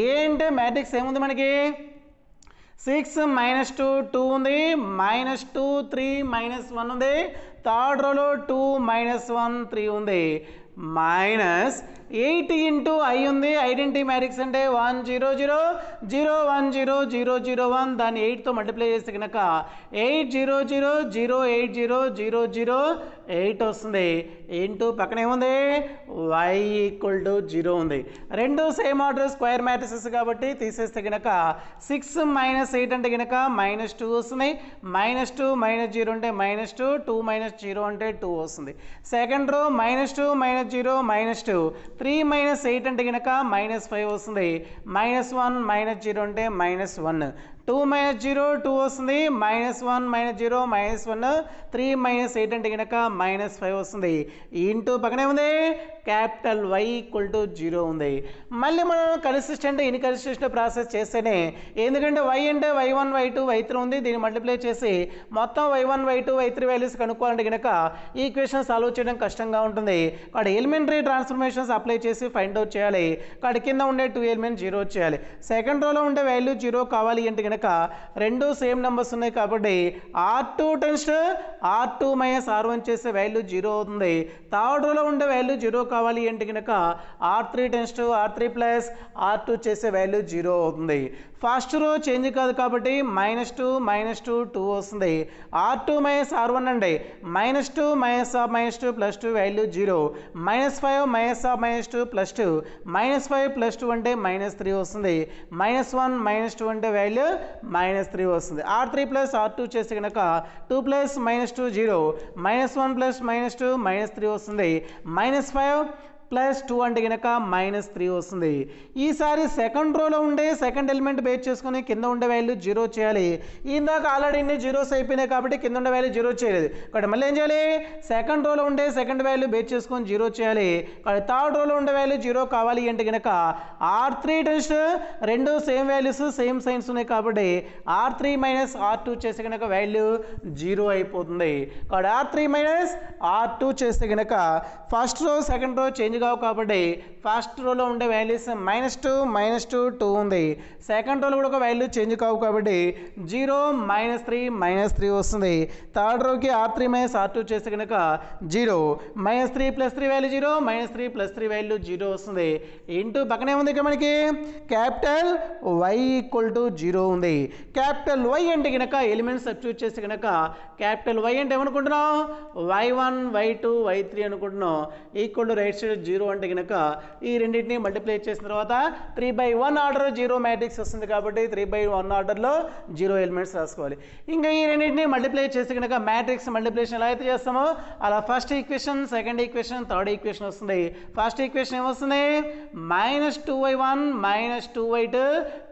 ఏ అంటే మ్యాట్రిక్స్ ఏముంది మనకి? 6 మైనస్ 2 2 ఉంది, మైనస్ 2 3 మైనస్ 1 ఉంది, థర్డ్ రోలో 2 మైనస్ 1 3 ఉంది, మైనస్ 8 ఇంటూ i ఉంది. ఐడెంటిటీ మ్యాట్రిక్స్ అంటే 1 0 0 0 1 0 0 0 1. దాన్ని 8తో మల్టిప్లై చేస్తే కనుక 8 0 0 0 8 0 0 0 8 వస్తుంది. ఇంటూ పక్కన ఏముంది? y ఈక్వల్ టు 0 ఉంది. రెండు సేమ్ ఆర్డర్ స్క్వేర్ మ్యాట్రిసెస్ కాబట్టి తీసేస్తే కనుక 6 మైనస్ 8 అంటే కనుక మైనస్ 2 వస్తుంది, మైనస్ 2 మైనస్ 0 అంటే మైనస్ 2, 2 మైనస్ 0 అంటే 2 వస్తుంది. Second row minus 2 minus 0 minus 2, 3 minus 8 అంటే కనుక మైనస్ 5 వస్తుంది, మైనస్ 1 మైనస్ 0 అంటే మైనస్ 1, 2 మైనస్ 0 2 వస్తుంది, మైనస్ 1 మైనస్ 0 మైనస్ 1, 3 మైనస్ 8 అంటే కనుక మైనస్ 5 వస్తుంది. ఇంటూ పక్కనే ఉంది క్యాపిటల్ y ఈక్వల్ టు 0 ఉంది. మళ్ళీ మనం కన్సిస్టెంట్ ఇన్కన్సిస్టెంట్ ప్రాసెస్ చేస్తేనే, ఎందుకంటే y అంటే y1 y2 y3 ఉంది, దీన్ని మల్టిప్లై చేసి మొత్తం y1 y2 y3 వాల్యూస్ కనుక్కోవాలంటే కనుక ఈ ఈక్వేషన్ సాల్వ్ చేయడం కష్టంగా ఉంటుంది. కాబట్టి ఎలిమెంటరీ ట్రాన్స్ఫర్మేషన్స్ అప్లై చేసి ఫైండ్ అవుట్ చేయాలి. కాబట్టి కింద ఉండే 2 ఎలిమెంట్ 0 చేయాలి. సెకండ్ రోలో ఉండే వాల్యూ 0 కావాలి అంటే కనుక రెండు సేమ్ నెంబర్స్ ఉన్నాయి కాబట్టి r2 tense r2 minus r1 చేసే వాల్యూ 0 అవుతుంది. థర్డ్ రోలో ఉండే వాల్యూ 0 కావాలి అంటే కనుక r3 tense r3 plus r2 చేసే వాల్యూ 0 అవుతుంది. ఫస్ట్ రో చేంజ్ కాదు కాబట్టి మైనస్ 2 2 వస్తుంది. r2 మైనస్ r1 అండి, minus 2 minus 2 plus 2 value 0, minus 5 minus 2 plus 2, minus 5 plus 2 అంటే మైనస్ 3 వస్తుంది, మైనస్ 1 మైనస్ 2 అంటే వాల్యూ మైనస్ 3 వస్తుంది. r3 ప్లస్ r2 చేస్తే కనుక 2 plus minus 2 0, minus 1 plus minus 2 minus 3 వస్తుంది, మైనస్ 5 ప్లస్ 2 అంటే కనుక మైనస్ 3 వస్తుంది. ఈసారి సెకండ్ రోలో ఉండే సెకండ్ ఎలిమెంట్ బేస్ చేసుకుని కింద ఉండే వాల్యూ 0 చేయాలి. ఇందాక ఆల్రెడీ ఇన్ని జీరోస్ అయిపోయినాయి కాబట్టి కింద ఉండే వాల్యూ 0 చేయలేదు. కాబట్టి మళ్ళీ ఏం చేయాలి? సెకండ్ రోలో ఉండే సెకండ్ వాల్యూ బేస్ చేసుకొని 0 చేయాలి. కాబట్టి థర్డ్ రోలో ఉండే వాల్యూ 0 కావాలి అంటే కనుక r3 టెస్ట్ రెండు సేమ్ వాల్యూస్ సేమ్ సైన్స్ ఉన్నాయి కాబట్టి r3 మైనస్ r2 చేస్తే కనుక వాల్యూ 0 అయిపోతుంది. కాబట్టి r3 మైనస్ r2 చేస్తే కనుక first row second row change కావు కాబట్టి ఫస్ట్ రోలో ఉండే వాల్యూస్ మైనస్ 2 2 ఉంది. సెకండ్ రోలో కూడా ఒక వాల్యూ చేంజ్ కావు కాబట్టి 0 మైనస్ 3 వస్తుంది. థర్డ్ రోకి r3 మైనస్ r2 చేస్తే కనుక 0, minus 3 plus 3 value 0, minus 3 plus 3 value 0 వస్తుంది. ఇంటూ పక్కనే ఉంది ఇక్కడ మనకి క్యాపిటల్ y ఈక్వల్ టు 0 ఉంది. క్యాపిటల్ y అంటే కనుక ఎలిమెంట్స్ సబ్స్టిట్యూట్ చేస్తే కనుక క్యాపిటల్ y అంటే ఏమనుకుంటున్నాం? y1 y2 y3 అనుకుంటున్నాం. ఈక్వల్ టు రైట్ సైడ్ 0 అంటే కనుక ఈ రెండింటిని మల్టిప్లై చేసిన తర్వాత 3/1 ఆర్డర్ 0 మ్యాట్రిక్స్ వస్తుంది కాబట్టి 3/1 ఆర్డర్లో 0 ఎలిమెంట్స్ రాసుకోవాలి. ఇంకా ఈ రెండింటిని మల్టిప్లై చేస్తే కనుక మ్యాట్రిక్స్ మల్టిప్లికేషన్ ఎలా అయితే చేస్తామో అలా first equation second equation third equation వస్తుంది. ఫస్ట్ ఈక్వేషన్ ఏమొస్తుంది? Minus 2y1 minus 2y2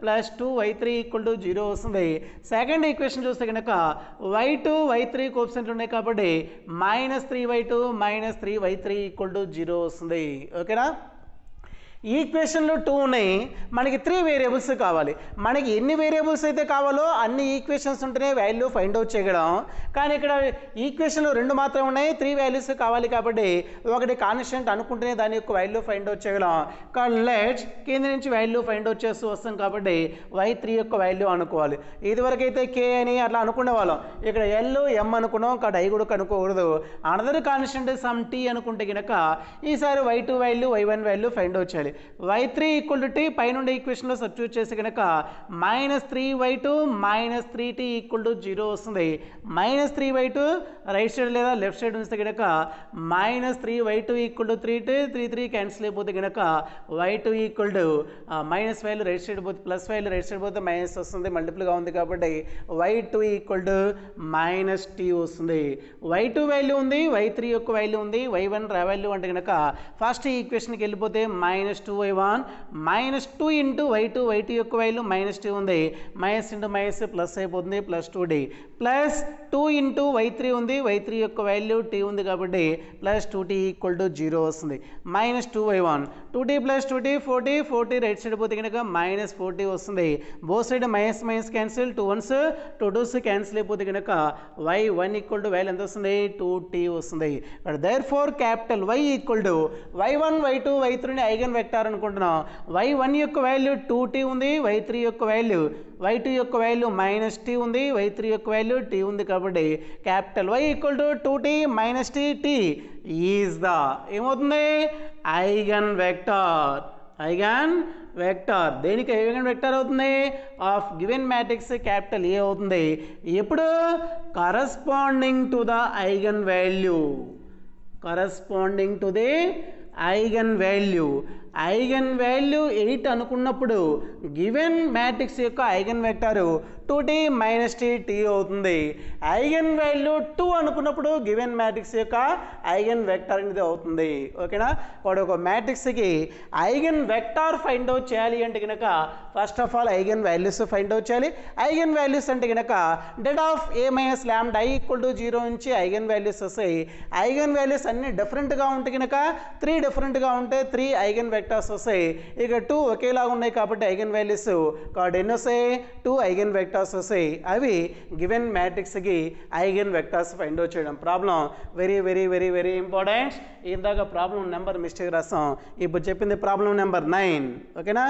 plus 2y3 equal to 0 వస్తుంది. సెకండ్ ఈక్వేషన్ చూస్తే కనుక y2 y3 కోఎఫిషియంట్లు ఉన్నాయి కాబట్టి minus 3y2 minus 3y3 equal to 0 వస్తుంది. ఓకేనా? ఈక్వేషన్లో 2 ఉన్నాయి, మనకి 3 వేరియబుల్స్ కావాలి. మనకి ఎన్ని వేరియబుల్స్ అయితే కావాలో అన్ని ఈక్వేషన్స్ ఉంటేనే వాల్యూ ఫైండ్ అవుట్ చేయగలం. కానీ ఇక్కడ ఈక్వేషన్లో 2 మాత్రమే ఉన్నాయి, 3 వాల్యూస్ కావాలి కాబట్టి ఒకటి కాన్స్టెంట్ అనుకుంటేనే దాని యొక్క వాల్యూ ఫైండ్ అవుట్ చేయగలం. కానీ లెట్స్ కింద నుంచి వాల్యూ ఫైండ్ అవుట్ చేస్తూ వస్తాం కాబట్టి y3 యొక్క వాల్యూ అనుకోవాలి. ఇదివరకు అయితే k అని అట్లా అనుకునే వాళ్ళం, ఇక్కడ l m అనుకున్నాం కాబట్టి i కూడా కనుక్కోకూడదు. అనదర్ కాన్స్టెంట్ సమ్ t అనుకుంటే కనుక ఈసారి y2 value y1 value find out చేయాలి. y3 ఈక్వల్ టు టీ పైనుండే ఈక్వేషన్లో సబ్స్టిట్యూట్ చేసి కనుక -3y2 -3t ఈక్వల్ టు 0 వస్తుంది. -3y2 రైట్ సైడ్ లేదా లెఫ్ట్ సైడ్ ఉంచితే కనుక -3y2 ఈక్వల్ టు 3 క్యాన్సిల్ అయిపోతే కనుక y2 equal to minus value right side పోతే ప్లస్ వాల్యూ రైట్ సైడ్ పోతే మైనస్ వస్తుంది, మల్టిపుల్గా ఉంది కాబట్టి y2 ఈక్వల్ టు -t వస్తుంది. y2 వాల్యూ ఉంది, y3 యొక్క వాల్యూ ఉంది, y1 వాల్యూ అంటే కనుక ఫస్ట్ ఈ ఈక్వేషన్కి వెళ్ళిపోతే -2y1 -2 ఇంటూ y2 యొక్క వాల్యూ -2 ఉంది, మైనస్ ఇంటూ మైనస్ ప్లస్ అయిపోతుంది +2d ప్లస్ 2 ఇంటూ y3 ఉంది, y3 యొక్క వాల్యూ t ఉంది కాబట్టి +2t ఈక్వల్ టు 0 వస్తుంది. -2y1 2t + 2t 4t right side పోతే కనుక -4t వస్తుంది. Both side minus minus cancel 2 1s 2 2s cancel అయిపోతే కనుక y1 ఈక్వల్ టు వాల్యూ ఎంత వస్తుంది 2t వస్తుంది. Therefore capital Y equal to y1 y2 y3ని ఐగన్ వెక్టార్ అనుకుంటున్నాం. y1 యొక్క వాల్యూ 2t ఉంది, y3 యొక్క వాల్యూ y2 యొక్క వాల్యూ -t ఉంది, y3 యొక్క వాల్యూ t ఉంది కాబట్టి capital Y equal to 2t - t is the ఏమవుతుంది ఐగన్ వెక్టార్. ఐగన్ వెక్టార్ దేనికి ఐగన్ వెక్టార్ అవుతుంది of given matrix capital A అవుతుంది ఎప్పుడు corresponding to the eigen value. Corresponding to the eigen value. Eigen value 8 అనుకున్నప్పుడు given matrix యొక్క eigen vector 2t - t అవుతుంది. Eigen value 2 అనుకున్నప్పుడు given matrix యొక్క eigen vector అనేది అవుతుంది. ఓకేనా, ఒక మ్యాట్రిక్స్కి ఐగన్ వెక్టార్ ఫైండ్ అవుట్ చేయాలి అంటే కనుక first of all eigen values find out చేయాలి. ఐగన్ వాల్యూస్ అంటే కనుక det of a - λ equal to 0 నుంచి ఐగన్ వాల్యూస్ వస్తాయి. ఐగన్ వాల్యూస్ అన్ని డిఫరెంట్గా ఉంటే కనుక 3 డిఫరెంట్గా ఉంటే 3 ఐగన్ వెక్టార్స్ వస్తాయి. ఇక 2 ఒకేలాగా ఉన్నాయి కాబట్టి ఐగన్ వాల్యూస్ కాబట్టి ఎన్ని వస్తాయి 2 ఐగన్ వెక్టార్స్ వస్తాయి. అవి గివెన్ మ్యాట్రిక్స్కి ఐగన్ వెక్టార్స్ ఫైండ్ అవుట్ చేయడం problem very very very very important. ఇందాక ప్రాబ్లం నెంబర్ మిస్టేక్ రాస్తాం, ఇప్పుడు చెప్పింది ప్రాబ్లం నెంబర్ 9. ఓకేనా.